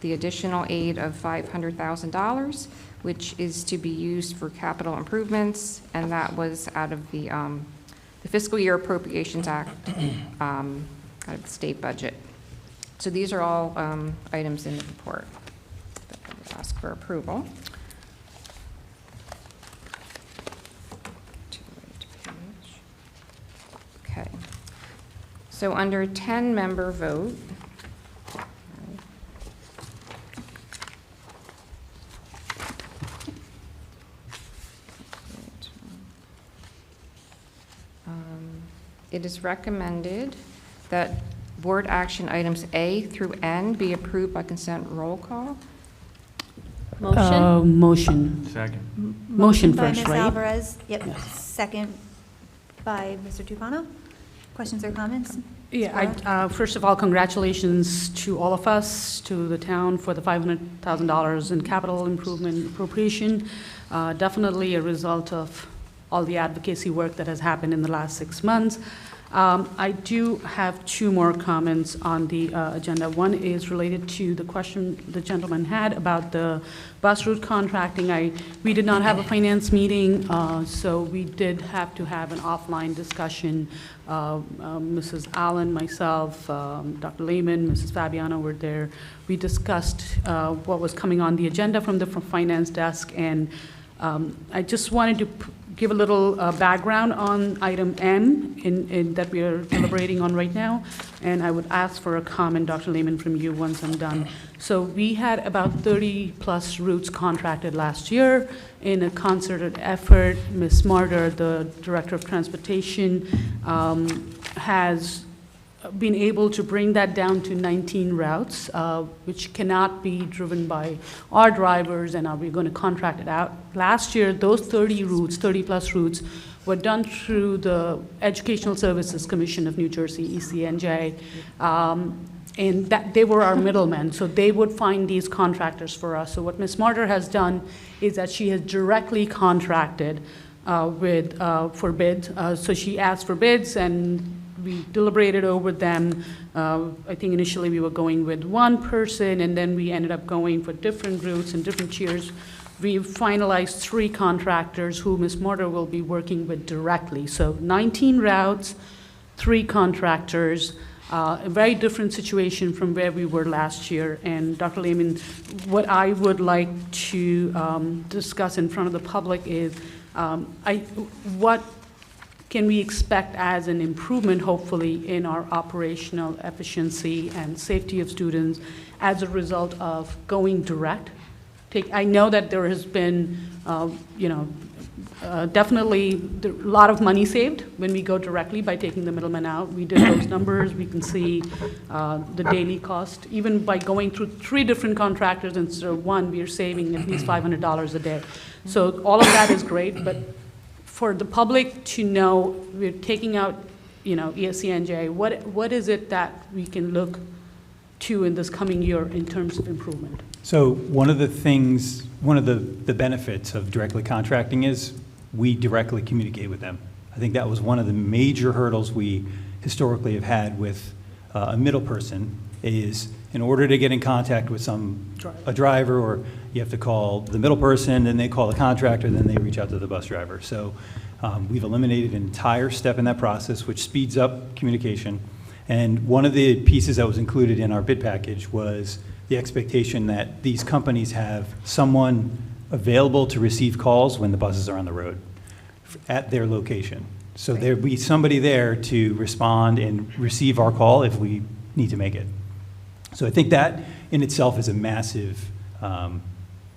the additional aid of $500,000, which is to be used for capital improvements, and that was out of the Fiscal Year Appropriations Act, out of the state budget. So these are all items in the report that I would ask for approval. Okay. So under a 10-member vote, it is recommended that board action items A through N be approved by consent roll call. Motion? Motion. Second. Motion by first, Ms. right? Alvarez, yep, second by Mr. Tufano. Questions or comments? Yeah, first of all, congratulations to all of us, to the town for the $500,000 in capital improvement appropriation. Definitely a result of all the advocacy work that has happened in the last 6 months. I do have two more comments on the agenda. One is related to the question the gentleman had about the bus route contracting. We did not have a finance meeting, so we did have to have an offline discussion. Mrs. Allen, myself, Dr. Lehman, Mrs. Fabiano were there. We discussed what was coming on the agenda from the finance desk, and I just wanted to give a little background on item M that we are deliberating on right now, and I would ask for a comment, Dr. Lehman, from you once I'm done. So we had about 30-plus routes contracted last year in a concerted effort. Ms. Smarter, the Director of Transportation, has been able to bring that down to 19 routes, which cannot be driven by our drivers, and are we going to contract it out? Last year, those 30-plus routes, were done through the Educational Services Commission of New Jersey, ECNJ, and that they were our middlemen, so they would find these contractors for us. So what Ms. Smarter has done is that she has directly contracted for bids. So she asked for bids, and we deliberated over them. I think initially we were going with one person, and then we ended up going for different routes and different tiers. We've finalized 3 contractors who Ms. Mortar will be working with directly. So 19 routes, 3 contractors, a very different situation from where we were last year. And Dr. Lehman, what I would like to discuss in front of the public is what can we expect as an improvement, hopefully, in our operational efficiency and safety of students as a result of going direct? I know that there has been, definitely a lot of money saved when we go directly by taking the middleman out. We did those numbers. We can see the daily cost. Even by going through 3 different contractors instead of 1, we are saving at least $500 a day. So all of that is great, but for the public to know, we're taking out, ESCNJ, what is it that we can look to in this coming year in terms of improvement? So one of the benefits of directly contracting is we directly communicate with them. I think that was one of the major hurdles we historically have had with a middle person, is in order to get in contact with a driver, or you have to call the middle person, then they call the contractor, then they reach out to the bus driver. So we've eliminated an entire step in that process, which speeds up communication. And one of the pieces that was included in our bid package was the expectation that these companies have someone available to receive calls when the buses are on the road at their location. So there'd be somebody there to respond and receive our call if we need to make it. So I think that in itself is a massive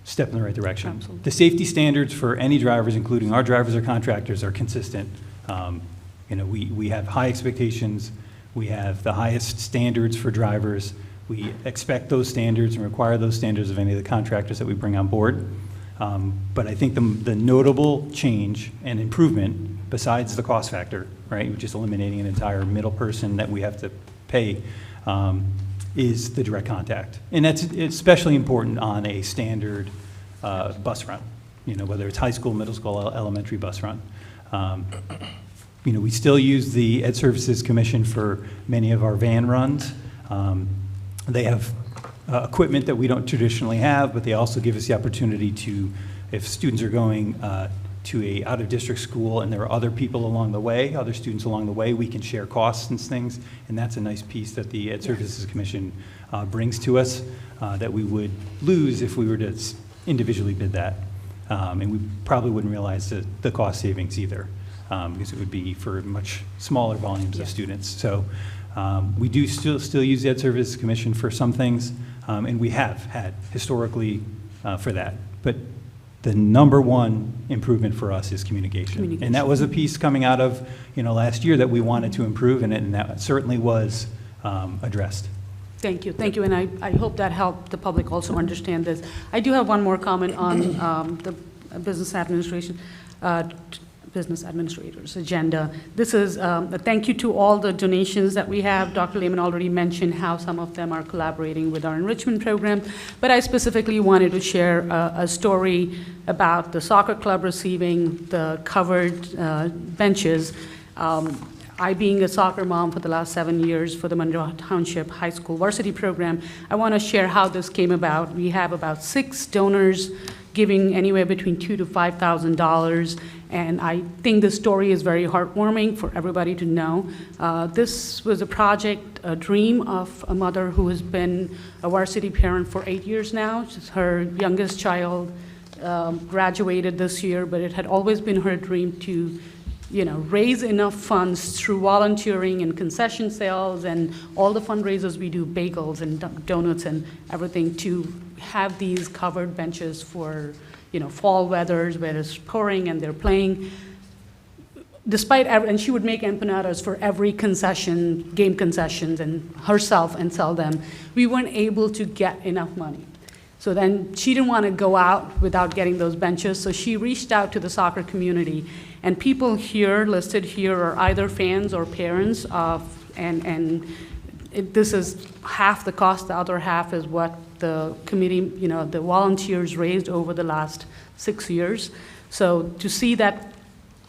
step in the right direction. Absolutely. The safety standards for any drivers, including our drivers or contractors, are consistent. We have high expectations. We have the highest standards for drivers. We expect those standards and require those standards of any of the contractors that we bring on board. But I think the notable change and improvement besides the cost factor, right, just eliminating an entire middle person that we have to pay, is the direct contact. And that's especially important on a standard bus run, whether it's high school, middle school, elementary bus run. We still use the Ed Services Commission for many of our van runs. They have equipment that we don't traditionally have, but they also give us the opportunity to, if students are going to a out-of-district school and there are other people along the way, other students along the way, we can share costs and things, and that's a nice piece that the Ed Services Commission brings to us that we would lose if we were to individually bid that. And we probably wouldn't realize the cost savings either, because it would be for much smaller volumes of students. So we do still use the Ed Services Commission for some things, and we have had historically for that. But the number one improvement for us is communication. And that was a piece coming out of last year that we wanted to improve, and that certainly was addressed. Thank you, and I hope that helped the public also understand this. I do have one more comment on the business administrator's agenda. This is a thank you to all the donations that we have. Dr. Lehman already mentioned how some of them are collaborating with our enrichment program, but I specifically wanted to share a story about the soccer club receiving the covered benches. I, being a soccer mom for the last 7 years for the Monroe Township High School varsity program, I want to share how this came about. We have about 6 donors giving anywhere between $2,000 to $5,000, and I think the story is very heartwarming for everybody to know. This was a project, a dream of a mother who has been a varsity parent for 8 years now. Her youngest child graduated this year, but it had always been her dream to raise enough funds through volunteering and concession sales and all the fundraisers we do, bagels and donuts and everything, to have these covered benches for, fall weathers where it's pouring and they're playing. And she would make empanadas for every concession, game concessions, and herself and sell them. We weren't able to get enough money. So then she didn't want to go out without getting those benches, so she reached out to the soccer community. And people here, listed here, are either fans or parents of, this is half the cost, the other half is what the committee, the volunteers raised over the last 6 years. So to see that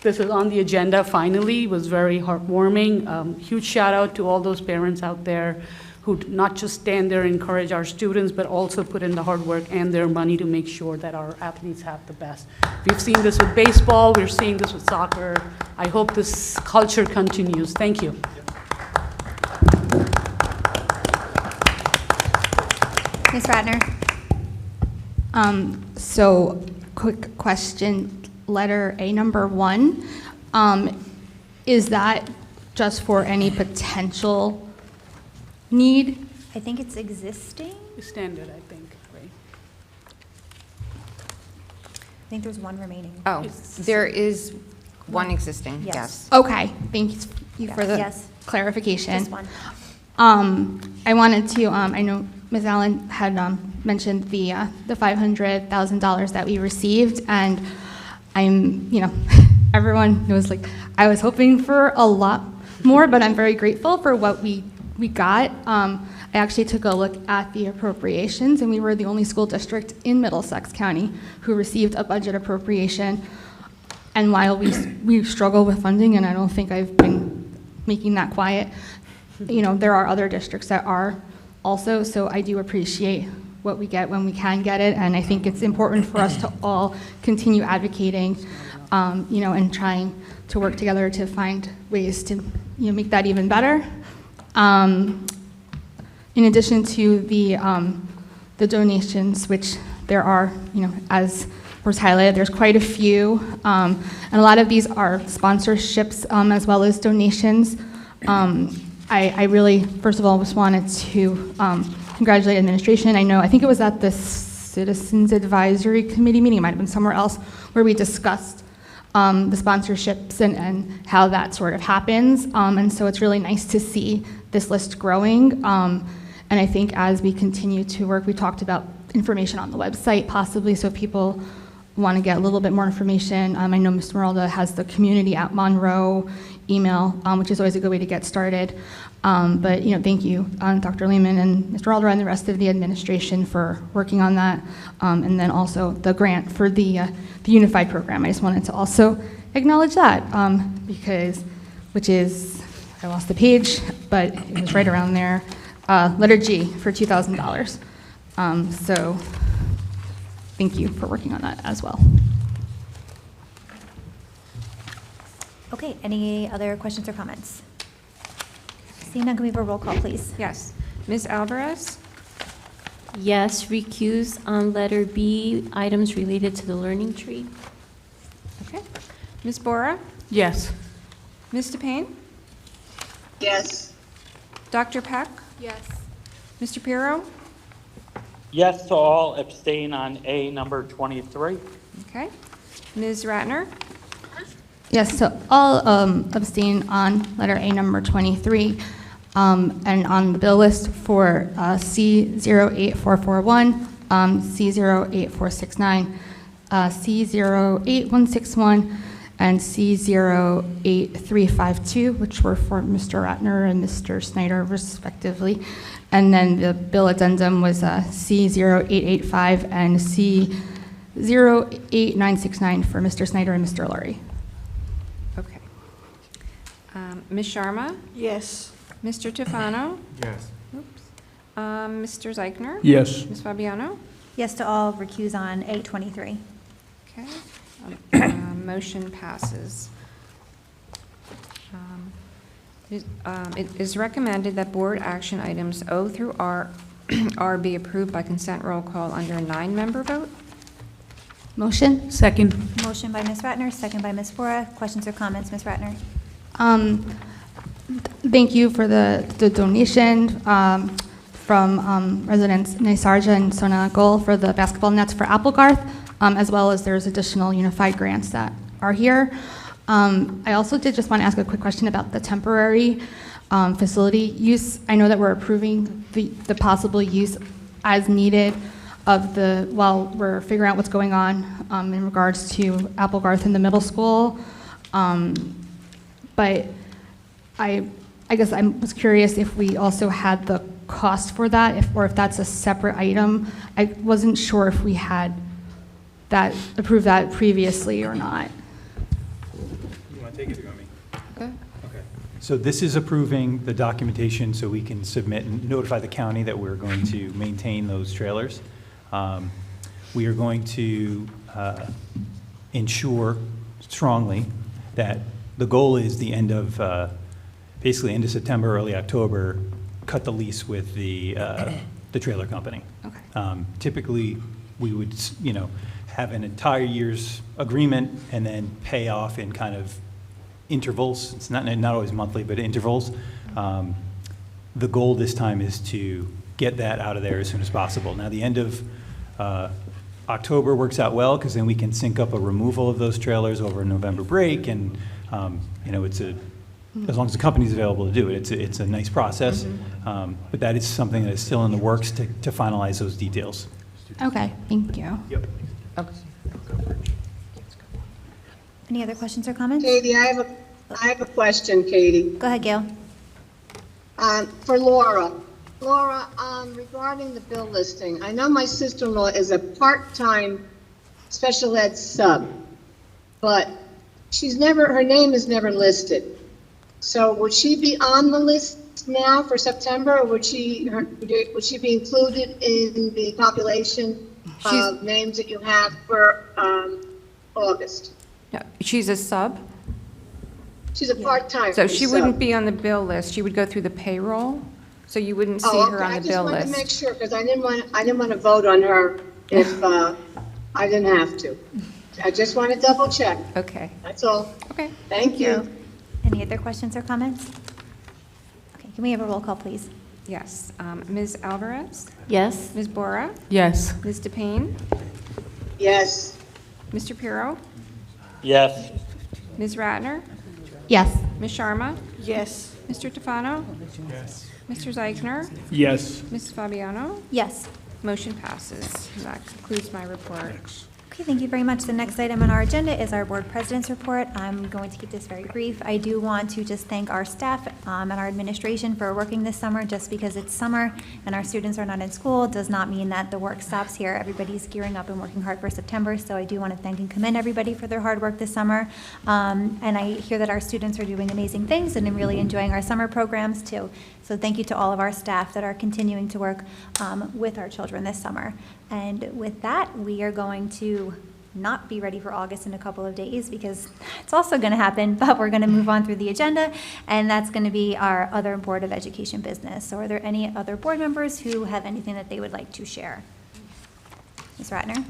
this is on the agenda finally was very heartwarming. Huge shout out to all those parents out there who not just stand there and encourage our students, but also put in the hard work and their money to make sure that our athletes have the best. We've seen this with baseball, we're seeing this with soccer. I hope this culture continues. Thank you. Ms. Ratner? So, quick question, letter A number 1, is that just for any potential need? I think it's existing. Standard, I think, right? I think there's one remaining. Oh, there is one existing, yes. Okay, thank you for the clarification. Just one. I wanted to, I know Ms. Allen had mentioned the $500,000 that we received, and I'm, everyone knows, I was hoping for a lot more, but I'm very grateful for what we got. I actually took a look at the appropriations, and we were the only school district in Middlesex County who received a budget appropriation. And while we struggle with funding, and I don't think I've been making that quiet, there are other districts that are also, so I do appreciate what we get when we can get it, and I think it's important for us to all continue advocating, and trying to work together to find ways to, make that even better. In addition to the donations, which there are, as was highlighted, there's quite a few, and a lot of these are sponsorships as well as donations. I really, first of all, just wanted to congratulate administration. I think it was at the Citizens Advisory Committee meeting, it might have been somewhere else, where we discussed the sponsorships and how that sort of happens. And so it's really nice to see this list growing. And I think as we continue to work, we talked about information on the website possibly, so people want to get a little bit more information, I know Ms. Meralda has the community at Monroe email, which is always a good way to get started. But, thank you, Dr. Lehman and Mr. Alder and the rest of the administration for working on that. And then also the grant for the Unified program. I just wanted to also acknowledge that I lost the page, but it was right around there. Letter G for $2,000. So thank you for working on that as well. Okay, any other questions or comments? Seeing none, can we have a roll call, please? Yes. Ms. Alvarez? Yes, recuse on letter B, items related to the learning tree. Okay. Ms. Bora? Yes. Ms. DePayne? Yes. Dr. Peck? Yes. Mr. Pirro? Yes to all, abstain on A number 23. Okay. Ms. Ratner? Yes, so all abstain on letter A number 23, and on the bill list for C08441, C08469, C08161, and C08352, which were for Mr. Ratner and Mr. Snyder respectively. And then the bill addendum was C08885 and C08969 for Mr. Snyder and Mr. Laurie. Okay. Ms. Sharma? Yes. Mr. Tufano? Yes. Oops. Mr. Zeichner? Yes. Ms. Fabiano? Yes to all, recuse on A23. Okay. Motion passes. It is recommended that board action items O through R be approved by consent roll call under a 9-member vote. Motion? Second. Motion by Ms. Ratner, second by Ms. Bora. Questions or comments, Ms. Ratner? Thank you for the donation from residents Naisarja and Sona Gul for the basketball nets for Applegarth, as well as there's additional unified grants that are here. I also did just want to ask a quick question about the temporary facility use. I know that we're approving the possible use as needed while we're figuring out what's going on in regards to Applegarth in the middle school. But I guess I was curious if we also had the cost for that, or if that's a separate item. I wasn't sure if we had approved that previously or not. You want to take it or you want me? Okay. Okay. So this is approving the documentation so we can submit and notify the county that we're going to maintain those trailers. We are going to ensure strongly that the goal is the end of, basically end of September, early October, cut the lease with the trailer company. Okay. Typically, we would, have an entire year's agreement and then pay off in kind of intervals. It's not always monthly, but intervals. The goal this time is to get that out of there as soon as possible. Now, the end of October works out well because then we can sync up a removal of those trailers over a November break, and it's as long as the company's available to do it, it's a nice process. But that is something that is still in the works to finalize those details. Okay, thank you. Yep. Okay. Any other questions or comments? Katie, I have a question, Katie. Go ahead, Gail. For Laura. Laura, regarding the bill listing, I know my sister-in-law is a part-time special ed sub, but her name is never listed. So would she be on the list now for September, or would she be included in the population of names that you have for August? No, she's a sub, She's a part-time. so she wouldn't be on the bill list. She would go through the payroll, so you wouldn't see her on the bill I just wanted to list. make sure, because I didn't want to vote on her if I didn't have to. I just want to double check. Okay. That's all. Okay. Thank you. Any other questions or comments? Okay, can we have a roll call, please? Yes. Ms. Alvarez? Yes. Ms. Bora? Yes. Ms. DePayne? Yes. Mr. Pirro? Yes. Ms. Ratner? Yes. Ms. Sharma? Yes. Mr. Tufano? Yes. Mr. Zeichner? Yes. Mrs. Fabiano? Yes. Motion passes. That concludes my report. Okay, thank you very much. The next item on our agenda is our board president's report. I'm going to keep this very brief. I do want to just thank our staff and our administration for working this summer. Just because it's summer and our students are not in school does not mean that the work stops here. Everybody's gearing up and working hard for September, so I do want to thank and commend everybody for their hard work this summer. And I hear that our students are doing amazing things, and I'm really enjoying our summer programs too. So thank you to all of our staff that are continuing to work with our children this summer. And with that, we are going to not be ready for August in a couple of days because it's also going to happen, but we're going to move on through the agenda, and that's going to be our other Board of Education business. So are there any other board members who have anything that they would like to share? Ms. Ratner?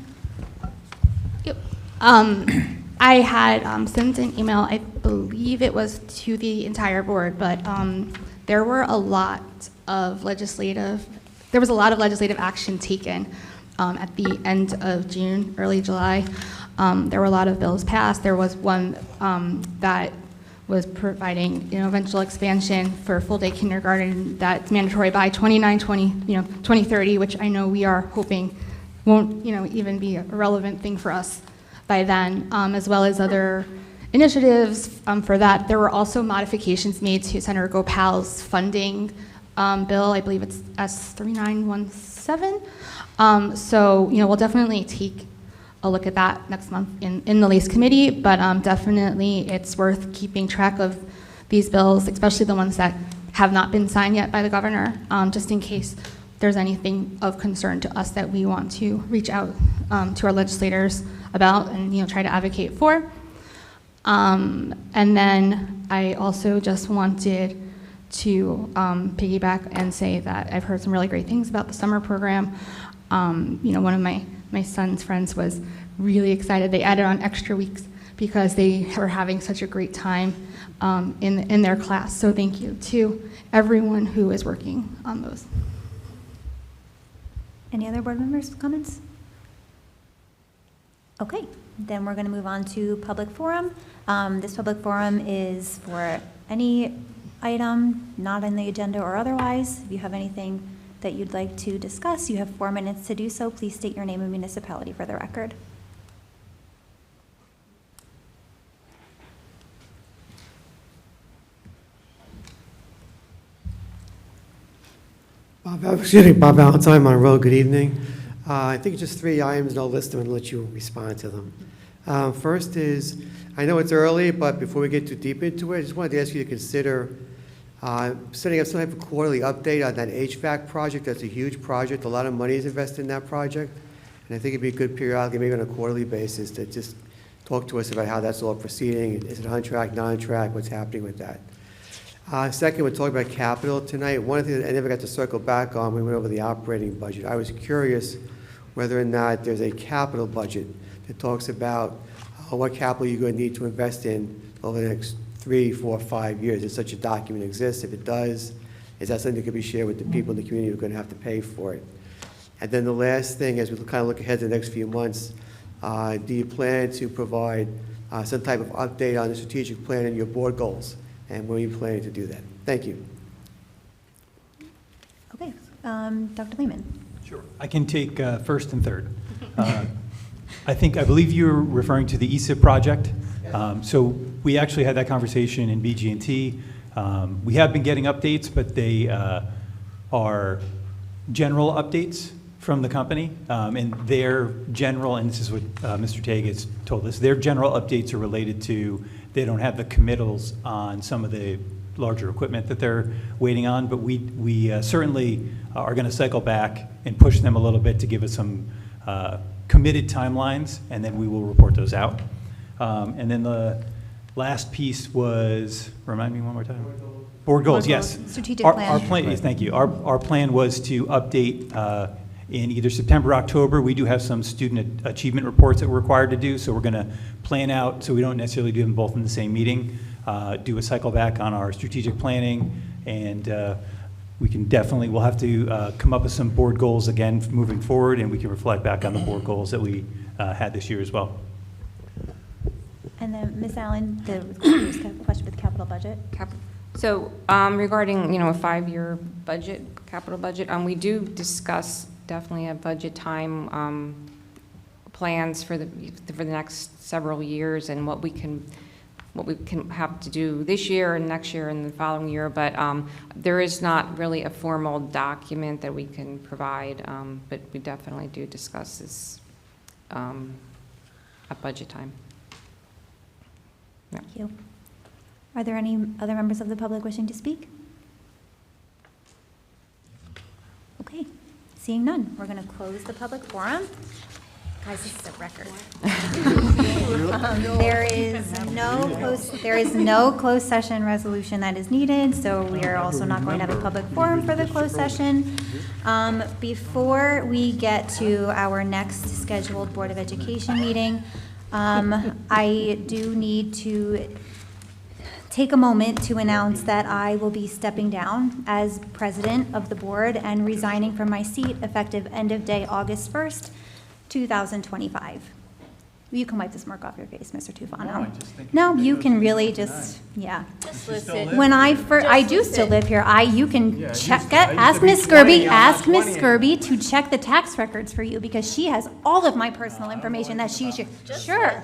Yep. I had sent an email, I believe it was to the entire board, but there was a lot of legislative action taken at the end of June, early July. There were a lot of bills passed. There was one that was providing eventual expansion for full-day kindergarten that's mandatory by 2030, which I know we are hoping won't even be a relevant thing for us by then, as well as other initiatives for that. There were also modifications made to Senator Gopal's funding bill. I believe it's S3917. So, we'll definitely take a look at that next month in the LACE committee, but definitely it's worth keeping track of these bills, especially the ones that have not been signed yet by the governor, just in case there's anything of concern to us that we want to reach out to our legislators about and try to advocate for. And then I also just wanted to piggyback and say that I've heard some really great things about the summer program. One of my son's friends was really excited. They added on extra weeks because they were having such a great time in their class. So thank you to everyone who is working on those. Any other board members with comments? Okay, then we're going to move on to public forum. This public forum is for any item not on the agenda or otherwise. If you have anything that you'd like to discuss, you have 4 minutes to do so. Please state your name and municipality for the record. Bob Valentine, Monroe, good evening. I think just 3 items, and I'll list them and let you respond to them. First is, I know it's early, but before we get too deep into it, I just wanted to ask you to consider setting up some type of quarterly update on that HVAC project. That's a huge project. A lot of money is invested in that project. And I think it'd be good periodically, maybe on a quarterly basis, to just talk to us about how that's all proceeding. Is it on track, not on track? What's happening with that? Second, we're talking about capital tonight. One thing that I never got to circle back on, we went over the operating budget. I was curious whether or not there's a capital budget that talks about what capital you're going to need to invest in over the next 3, 4, 5 years. Does such a document exist? If it does, is that something that could be shared with the people in the community who are going to have to pay for it? And then the last thing, as we kind of look ahead to the next few months, do you plan to provide some type of update on the strategic plan and your board goals? And when are you planning to do that? Thank you. Okay, Dr. Lehman. Sure. I can take first and third. I believe you're referring to the ESIP project. So we actually had that conversation in BG&T. We have been getting updates, but they are general updates from the company. And their general, and this is what Mr. Tague has told us, their general updates are related to, they don't have the committals on some of the larger equipment that they're waiting on, but we certainly are going to cycle back and push them a little bit to give us some committed timelines, and then we will report those out. And then the last piece was, remind me one more time? Board goals, yes. Strategic plan. Our plan, yes, thank you. Our plan was to update in either September or October. We do have some student achievement reports that we're required to do, so we're going to plan out, so we don't necessarily do them both in the same meeting, do a cycle back on our strategic planning, and we can definitely, we'll have to come up with some board goals again moving forward, and we can reflect back on the board goals that we had this year as well. And then Ms. Allen, the question with the capital budget. So regarding, a 5-year budget, capital budget, we do discuss definitely a budget time plans for the next several years and what we can have to do this year and next year and the following year, but there is not really a formal document that we can provide, but we definitely do discuss this at budget time. Yeah. Thank you. Are there any other members of the public wishing to speak? Okay, seeing none, we're going to close the public forum. Guys, this is a record. There is no closed session resolution that is needed, so we are also not going to have a public forum for the closed session. Before we get to our next scheduled Board of Education meeting, I do need to take a moment to announce that I will be stepping down as president of the board and resigning from my seat effective end of day August 1st, 2025. You can wipe the smirk off your face, Mr. Tufano. No, you can really just, yeah. Just listen. When I do still live here. You can check, ask Miss Skirby to check the tax records for you because she has all of my personal information that she should. Sure.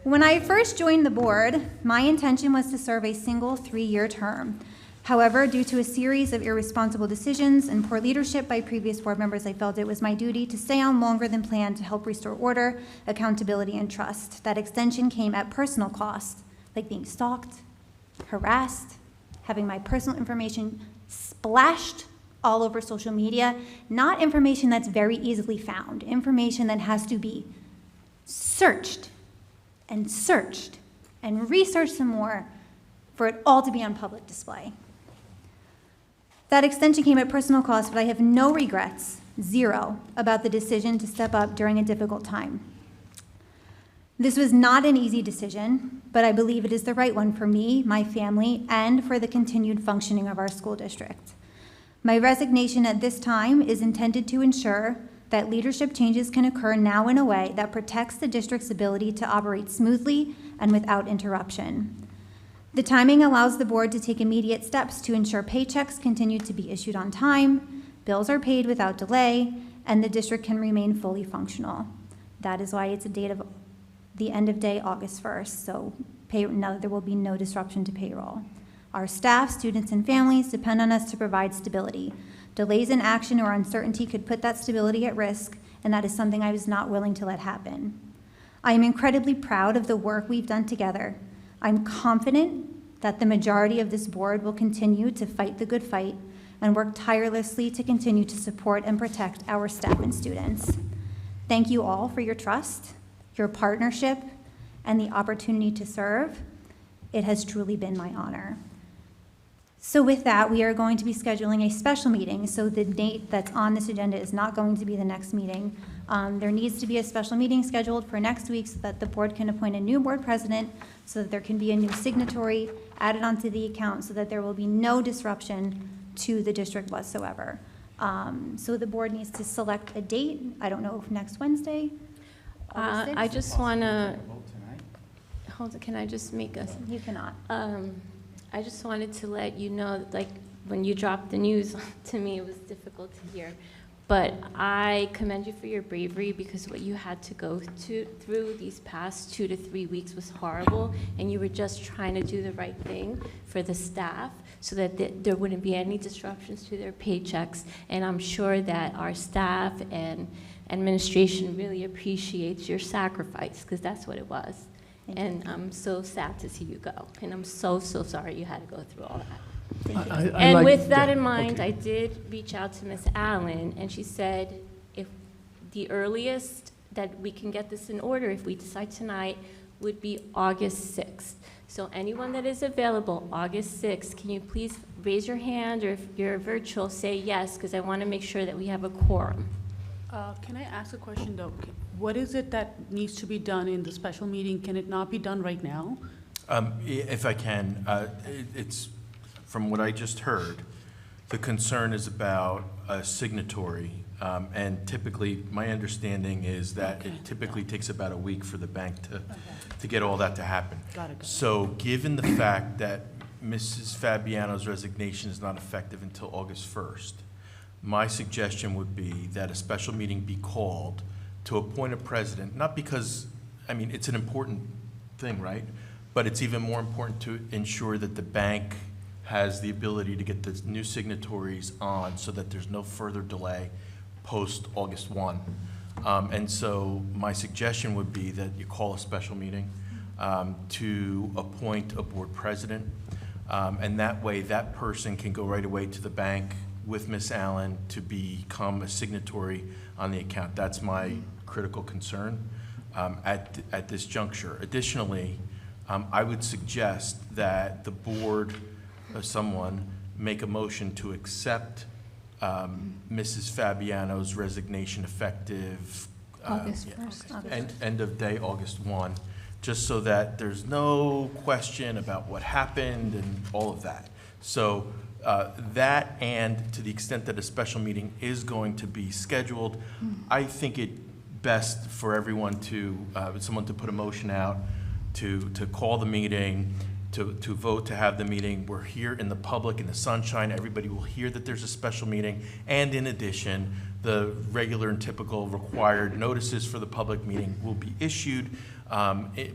When I first joined the board, my intention was to serve a single 3-year term. However, due to a series of irresponsible decisions and poor leadership by previous board members, I felt it was my duty to stay on longer than planned to help restore order, accountability, and trust. That extension came at personal cost, like being stalked, harassed, having my personal information splashed all over social media, not information that's very easily found, information that has to be searched and researched some more for it all to be on public display. That extension came at personal cost, but I have no regrets, zero, about the decision to step up during a difficult time. This was not an easy decision, but I believe it is the right one for me, my family, and for the continued functioning of our school district. My resignation at this time is intended to ensure that leadership changes can occur now in a way that protects the district's ability to operate smoothly and without interruption. The timing allows the board to take immediate steps to ensure paychecks continue to be issued on time, bills are paid without delay, and the district can remain fully functional. That is why it's a date of the end of day August 1st, so now there will be no disruption to payroll. Our staff, students, and families depend on us to provide stability. Delays in action or uncertainty could put that stability at risk, and that is something I was not willing to let happen. I am incredibly proud of the work we've done together. I'm confident that the majority of this board will continue to fight the good fight and work tirelessly to continue to support and protect our staff and students. Thank you all for your trust, your partnership, and the opportunity to serve. It has truly been my honor. So with that, we are going to be scheduling a special meeting. So the date that's on this agenda is not going to be the next meeting. There needs to be a special meeting scheduled for next week so that the board can appoint a new board president, so that there can be a new signatory added onto the account so that there will be no disruption to the district whatsoever. So the board needs to select a date. I don't know if next Wednesday. August 6th? I just want to, hold on, can I just make a? You cannot. I just wanted to let you know, like, when you dropped the news to me, it was difficult to hear. But I commend you for your bravery, because what you had to go through these past 2 to 3 weeks was horrible, and you were just trying to do the right thing for the staff so that there wouldn't be any disruptions to their paychecks. And I'm sure that our staff and administration really appreciates your sacrifice, because that's what it was. And I'm so sad to see you go. And I'm so, so sorry you had to go through all that. And with that in mind, I did reach out to Ms. Allen, and she said if the earliest that we can get this in order, if we decide tonight, would be August 6th. So anyone that is available August 6th, can you please raise your hand, or if you're virtual, say yes, because I want to make sure that we have a quorum. Can I ask a question, though? What is it that needs to be done in the special meeting? Can it not be done right now? If I can, it's, from what I just heard, the concern is about a signatory, and typically, my understanding is that it typically takes about a week for the bank to get all that to happen. Got it. So given the fact that Mrs. Fabiano's resignation is not effective until August 1st, my suggestion would be that a special meeting be called to appoint a president, not because, I mean, it's an important thing, right? But it's even more important to ensure that the bank has the ability to get the new signatories on so that there's no further delay post August 1. And so my suggestion would be that you call a special meeting to appoint a board president. And that way, that person can go right away to the bank with Ms. Allen to become a signatory on the account. That's my critical concern at this juncture. Additionally, I would suggest that the board, someone, make a motion to accept Mrs. Fabiano's resignation effective August 1st. end of day, August 1, just so that there's no question about what happened and all of that. So that, and to the extent that a special meeting is going to be scheduled, I think it best for everyone to, someone to put a motion out to call the meeting, to vote to have the meeting. We're here in the public, in the sunshine. Everybody will hear that there's a special meeting. And in addition, the regular and typical required notices for the public meeting will be issued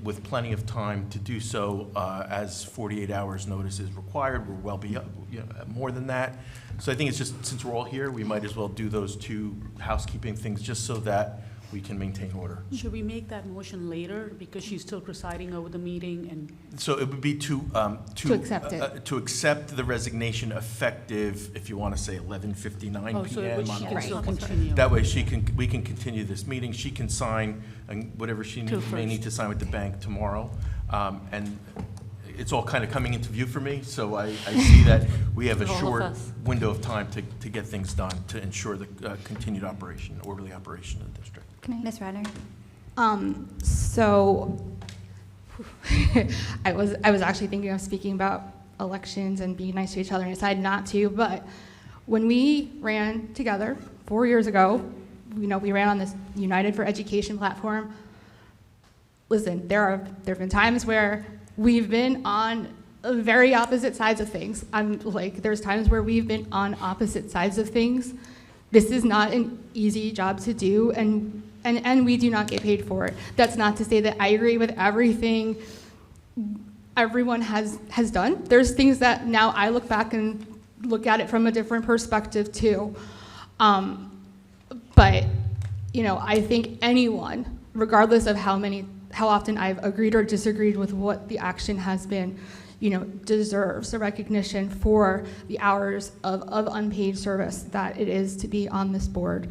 with plenty of time to do so, as 48 hours notice is required. We're well beyond, more than that. So I think it's just, since we're all here, we might as well do those two housekeeping things just so that we can maintain order. Should we make that motion later because she's still presiding over the meeting and? So it would be to accept it. To accept the resignation effective, if you want to say 11:59 Oh, so p.m. she on can August still 1st. continue. That way we can continue this meeting. She can sign whatever she may need to sign with the bank tomorrow. And it's all kind of coming into view for me, so I see that we have a For all of short us. window of time to get things done, to ensure the continued operation, orderly operation of the district. Ms. Radner? So I was actually thinking of speaking about elections and being nice to each other, and I decided not to. But when we ran together 4 years ago, we ran on this United for Education platform. Listen, there have been times where we've been on very opposite sides of things. There's times where we've been on opposite sides of things. This is not an easy job to do, and we do not get paid for it. That's not to say that I agree with everything everyone has done. There's things that now I look back and look at it from a different perspective too. But I think anyone, regardless of how often I've agreed or disagreed with what the action has been, deserves a recognition for the hours of unpaid service that it is to be on this board.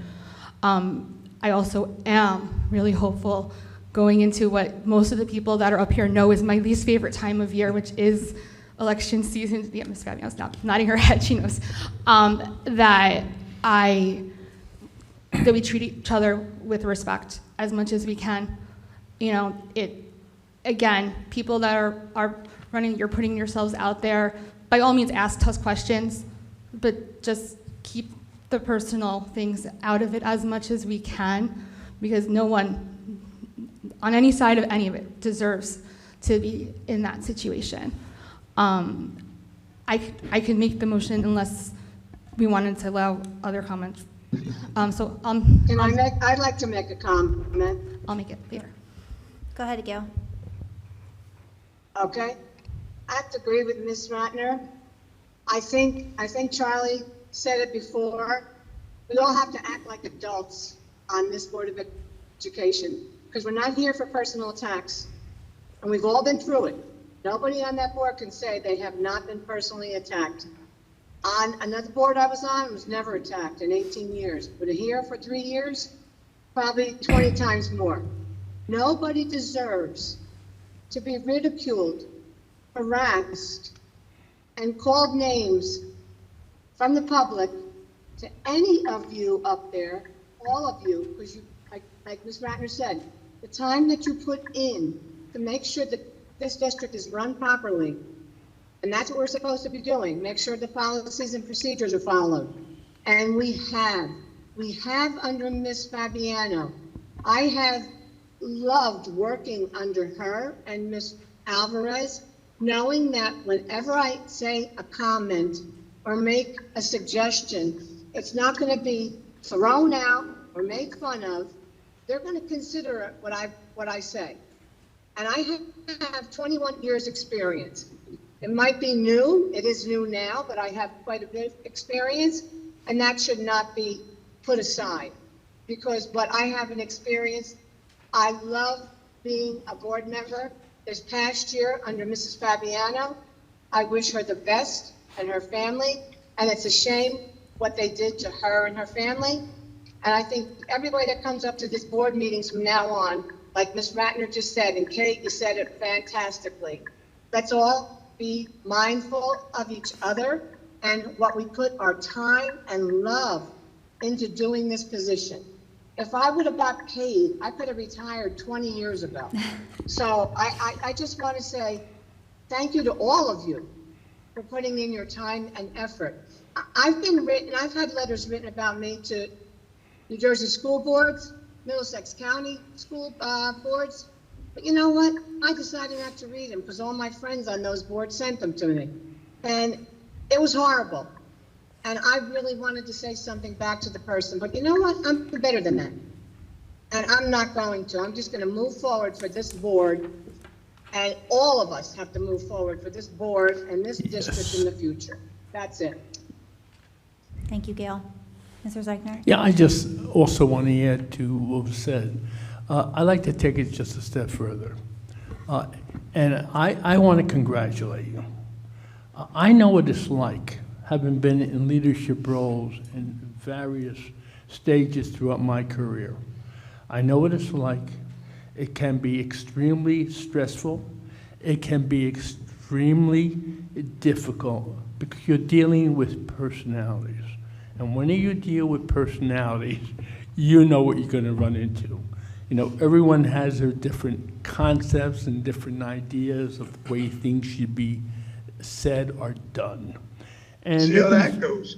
I also am really hopeful going into what most of the people that are up here know is my least favorite time of year, which is election season. Yeah, Ms. Fabiano's nodding her head, she knows. That we treat each other with respect as much as we can. Again, people that are running, you're putting yourselves out there. By all means, ask tough questions, but just keep the personal things out of it as much as we can, because no one on any side of any of it deserves to be in that situation. I could make the motion unless we wanted to allow other comments. I'd like to make a comment. I'll make it later. Go ahead, Gail. Okay, I have to agree with Ms. Ratner. I think Charlie said it before. We all have to act like adults on this Board of Education, because we're not here for personal attacks, and we've all been through it. Nobody on that board can say they have not been personally attacked. On another board I was on, was never attacked in 18 years, but here for 3 years, probably 20 times more. Nobody deserves to be ridiculed, harassed, and called names from the public to any of you up there, all of you, because like Ms. Ratner said, the time that you put in to make sure that this district is run properly, and that's what we're supposed to be doing, make sure the policies and procedures are followed. And we have under Ms. Fabiano. I have loved working under her and Ms. Alvarez, knowing that whenever I say a comment or make a suggestion, it's not going to be thrown out or made fun of. they're going to consider what I say. And I have 21 years experience. It might be new, it is new now, but I have quite a bit of experience, and that should not be put aside. Because what I have an experience, I love being a board member. This past year, under Mrs. Fabiano, I wish her the best and her family, and it's a shame what they did to her and her family. And I think everybody that comes up to this board meetings from now on, like Ms. Ratner just said, and Kate, you said it fantastically. Let's all be mindful of each other and what we put our time and love into doing this position. If I would have got paid, I could have retired 20 years ago. So I just want to say thank you to all of you for putting in your time and effort. I've had letters written about me to New Jersey school boards, Middlesex County school boards. But you know what? I decided not to read them because all my friends on those boards sent them to me. And it was horrible. And I really wanted to say something back to the person, but you know what? I'm better than that. And I'm not going to. I'm just going to move forward for this board. And all of us have to move forward for this board and this district in the future. That's it. Thank you, Gail. Mr. Zeichner? Yeah, I just also want to add to what was said. I'd like to take it just a step further. And I want to congratulate you. I know what it's like, having been in leadership roles in various stages throughout my career. I know what it's like. It can be extremely stressful. It can be extremely difficult because you're dealing with personalities. And when you deal with personalities, you know what you're going to run into. You know, everyone has their different concepts and different ideas of the way things should be said or done. And see how that goes.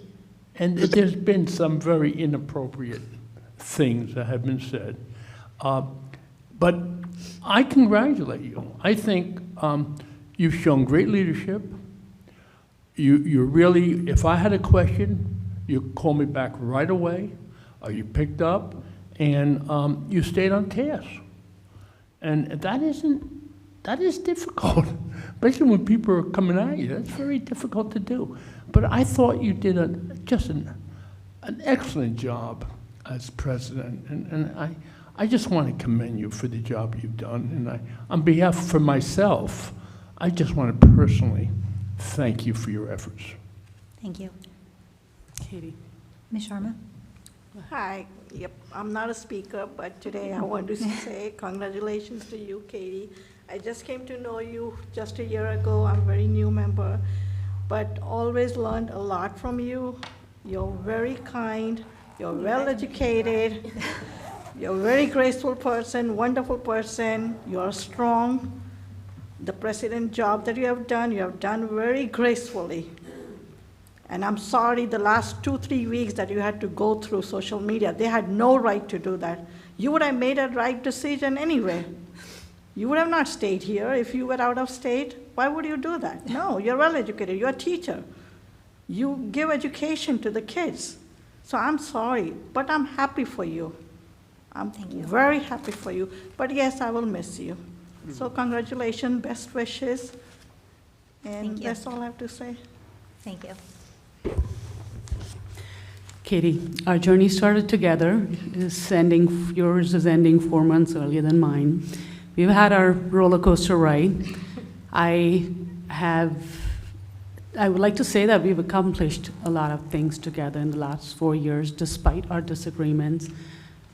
And there's been some very inappropriate things that have been said. But I congratulate you. I think you've shown great leadership. You really, if I had a question, you call me back right away, or you picked up, and you stayed on task. And that is difficult, especially when people are coming at you. That's very difficult to do. But I thought you did just an excellent job as president, and I just want to commend you for the job you've done. And on behalf for myself, I just want to personally thank you for your efforts. Thank you. Katie. Ms. Sharma? Hi. Yep, I'm not a speaker, but today I want to say congratulations to you, Katie. I just came to know you just a year ago. I'm a very new member, but always learned a lot from you. You're very kind. You're well educated. You're a very graceful person, wonderful person. You're strong. The president job that you have done very gracefully. And I'm sorry the last 2-3 weeks that you had to go through social media. They had no right to do that. You would have made a right decision anyway. You would have not stayed here if you were out of state. Why would you do that? No, you're well educated. You're a teacher. You give education to the kids. So I'm sorry, but I'm happy for you. I'm very happy for you. But yes, I will miss you. So congratulations, best wishes. And that's all I have to say. Thank you. Katie, our journey started together. Yours is ending 4 months earlier than mine. We've had our roller coaster ride. I would like to say that we've accomplished a lot of things together in the last 4 years, despite our disagreements.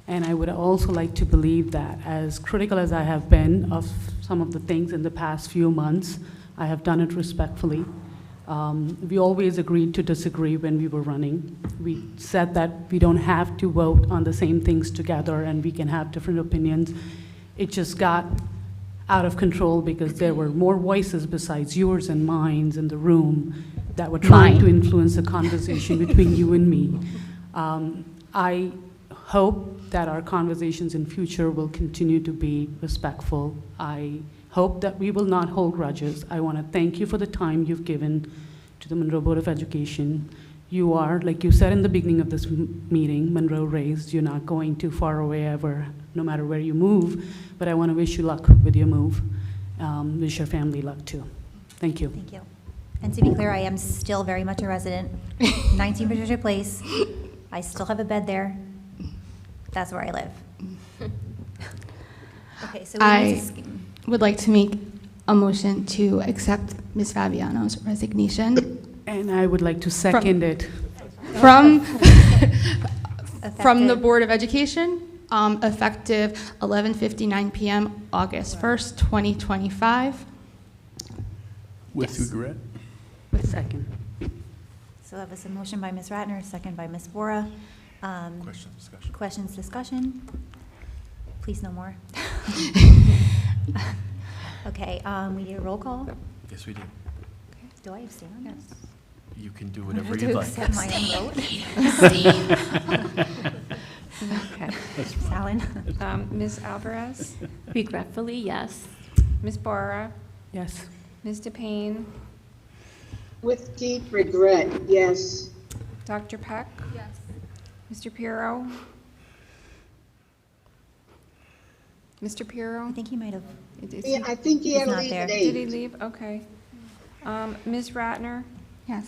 And I would also like to believe that, as critical as I have been of some of the things in the past few months, I have done it respectfully. We always agreed to disagree when we were running. We said that we don't have to vote on the same things together and we can have different opinions. It just got out of control because there were more voices besides yours and mine in the room that were trying to influence the conversation between you and me. I hope that our conversations in future will continue to be respectful. I hope that we will not hold grudges. I want to thank you for the time you've given to the Monroe Board of Education. You are, like you said in the beginning of this meeting, Monroe raised, you're not going too far away ever, no matter where you move. But I want to wish you luck with your move. Wish your family luck too. Thank you. Thank you. And to be clear, I am still very much a resident, 19 Patricia Place. I still have a bed there. That's where I live. Okay, so we need I would like to make a motion to accept Ms. Fabiano's resignation And I would like to second it. from the Effective- Board of Education, effective 11:59 PM, August 1st, 2025. With Yes. regret. Second. So that was a motion by Ms. Ratner, second by Ms. Bora. Question, discussion. Questions, discussion? Please no more. Okay, we need a roll call. Yes, we do. Do I abstain on this? You can do I whatever have you'd to like. accept my own vote. Okay. Alan? Ms. Alvarez, Regretfully, yes. Ms. Bora, Yes. Ms. DePayne, With deep regret, yes. Dr. Peck, Yes. Mr. Pirro, Mr. I Pirro? think he might have, Yeah, I think he had He's to not leave there. at Did he 8. leave? Okay. Ms. Ratner, Yes.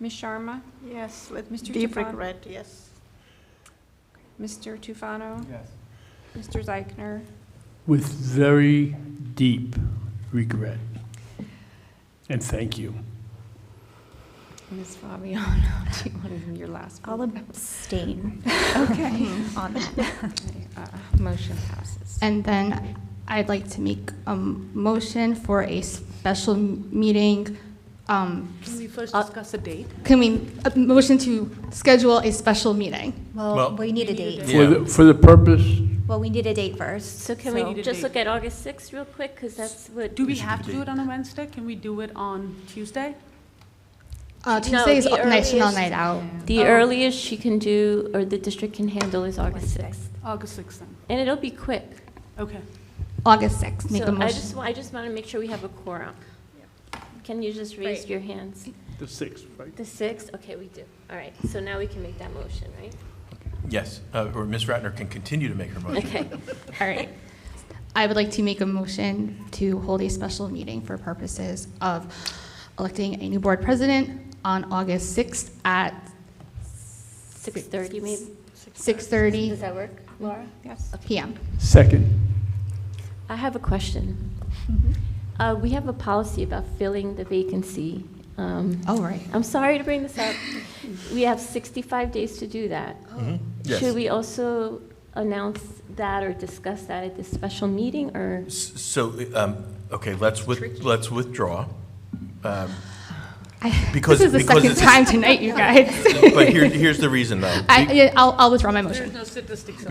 Ms. Sharma, Yes, with Mr. deep Tufan? regret, yes. Mr. Tufano, Yes. Mr. Zeichner, With very deep regret. And thank you. Ms. Fabiano. Do you want to give your last I'll vote? abstain Okay. on that. Motion passes. And then I'd like to make a motion for a special meeting. Can we first discuss a date? Can we, a motion to schedule a special meeting? Well, Well- we need a date. Yeah. For the purpose, Well, we need a date first. So can So- we just look at August 6th real quick? Because that's what. Do we should have do to the do it on a Wednesday? Can we do it on Tuesday? Tuesday is the National earliest- Night Out. The earliest she can do, or the district can handle, is August 6th. August 6th then. And it'll be quick. Okay. August 6th, make a So I motion. just want to make sure we have a quorum. Can you just raise your hands? the 6th, right? The 6th? Okay, we do. All right, so now we can make that motion, right? Yes, or Ms. Ratner can continue to make her motion. Okay. All right. I would like to make a motion to hold a special meeting for purposes of electing a new board president on August 6th at 6:30 maybe? 6:30 Does that work, Laura? Yes. PM. Second. I have a question. We have a policy about filling the vacancy. Oh, right. I'm sorry to bring this up. We have 65 days to do that. Mhm. Yes. Should we also announce that or discuss that at this special meeting, or? So, okay, let's withdraw. This Because is the second it's- time tonight, you guys. But here's the reason, though. I'll withdraw my motion. There's no statistics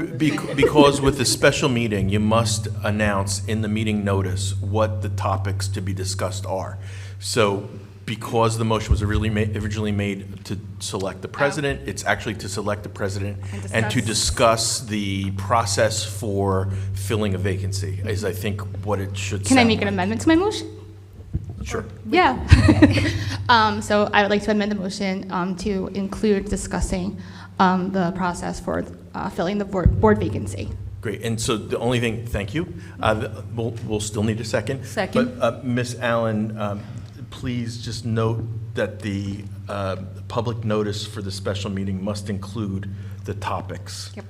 Because with the special meeting, you must announce in the meeting notice what the topics to be discussed are. So because the motion was originally made to select the president, it's actually to select the president and to discuss the process for filling a vacancy, is I think what it should Can I sound make an like. amendment to my motion? Sure. Yeah. So I would like to amend the motion to include discussing the process for filling the board vacancy. Great, and so the only thing, thank you, we'll still need a second. Second. But Ms. Allen, please just note that the public notice for the special meeting must include the topics. Yep.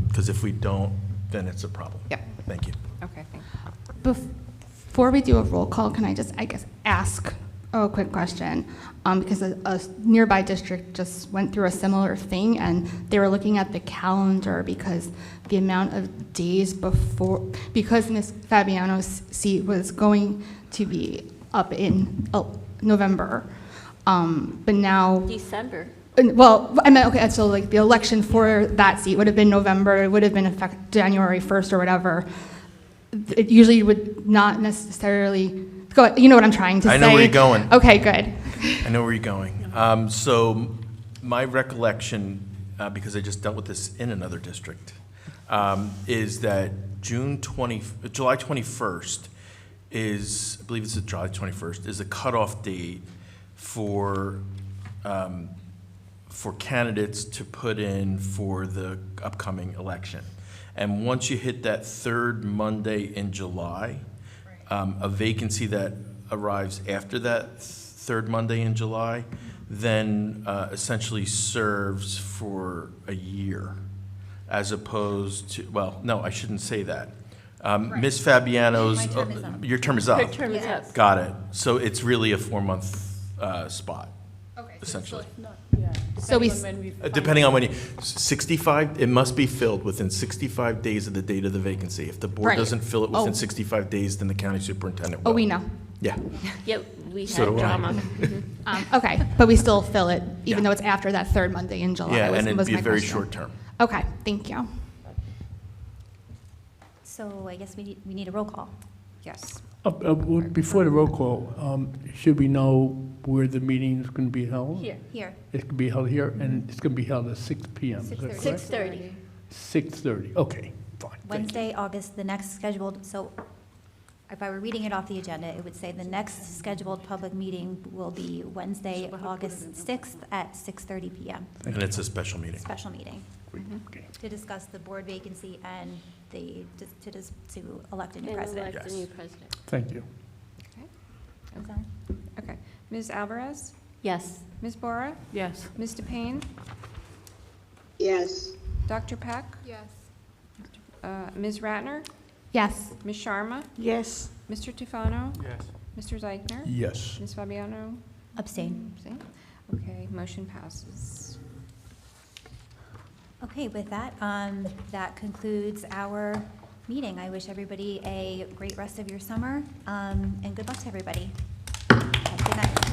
Because if we don't, then it's a problem. Yep. Thank you. Okay, thank you. Before we do a roll call, can I just, I guess, ask a quick question? Because a nearby district just went through a similar thing, and they were looking at the calendar because the amount of days before, because Ms. Fabiano's seat was going to be up in November, but now. December. Well, I meant, okay, so like the election for that seat would have been November, it would have been effective January 1st or whatever. It usually would not necessarily go, you know what I'm trying to say? I know where you're going. Okay, good. I know where you're going. So my recollection, because I just dealt with this in another district, is that July 21st is, I believe it's July 21st, is the cutoff date for for candidates to put in for the upcoming election. And once you hit that third Monday in July, a vacancy that arrives after that third Monday in July, then essentially serves for a year, as opposed to, well, no, I shouldn't say that. Ms. Fabiano's, My term is up. your term is up. Her term is up. Got it. So it's really a 4-month spot, Okay. essentially. So we, Depending on when you, 65, it must be filled within 65 days of the date of the vacancy. If the board Right. doesn't fill it within Oh. 65 days, then the county superintendent will. oh, we know. Yeah. Yep, we So had do I. drama. Okay, but we still fill it, even Yeah. though it's after that third Monday in July. Yeah, was- and it'd was be a my very question. short term. Okay, thank you. So I guess we need a roll call. Yes. Before the roll call, should we know where the meeting is going to be held? Here, Here. It's going to be held here, and it's going to be held at 6 PM. Is that correct? 6:30. 6:30, okay, fine. Thank you. Wednesday, August, the next scheduled, so if I were reading it off the agenda, it would say the next scheduled public meeting will be Wednesday, August 6th at 6:30 PM. And it's a special meeting. Special meeting Okay. to discuss the board vacancy and to elect a new And president. elect a Yes. new president. Thank you. Okay. Ms. Alvarez? Yes. Ms. Bora? Yes. Ms. DePayne? Yes. Dr. Peck? Yes. Ms. Ratner? Yes. Ms. Sharma? Yes. Mr. Tufano? Yes. Mr. Zeichner? Yes. Ms. Fabiano? Abstain. Abstain? Okay, motion passes. Okay, with that, that concludes our meeting. I wish everybody a great rest of your summer, and good luck to everybody. Have a good night.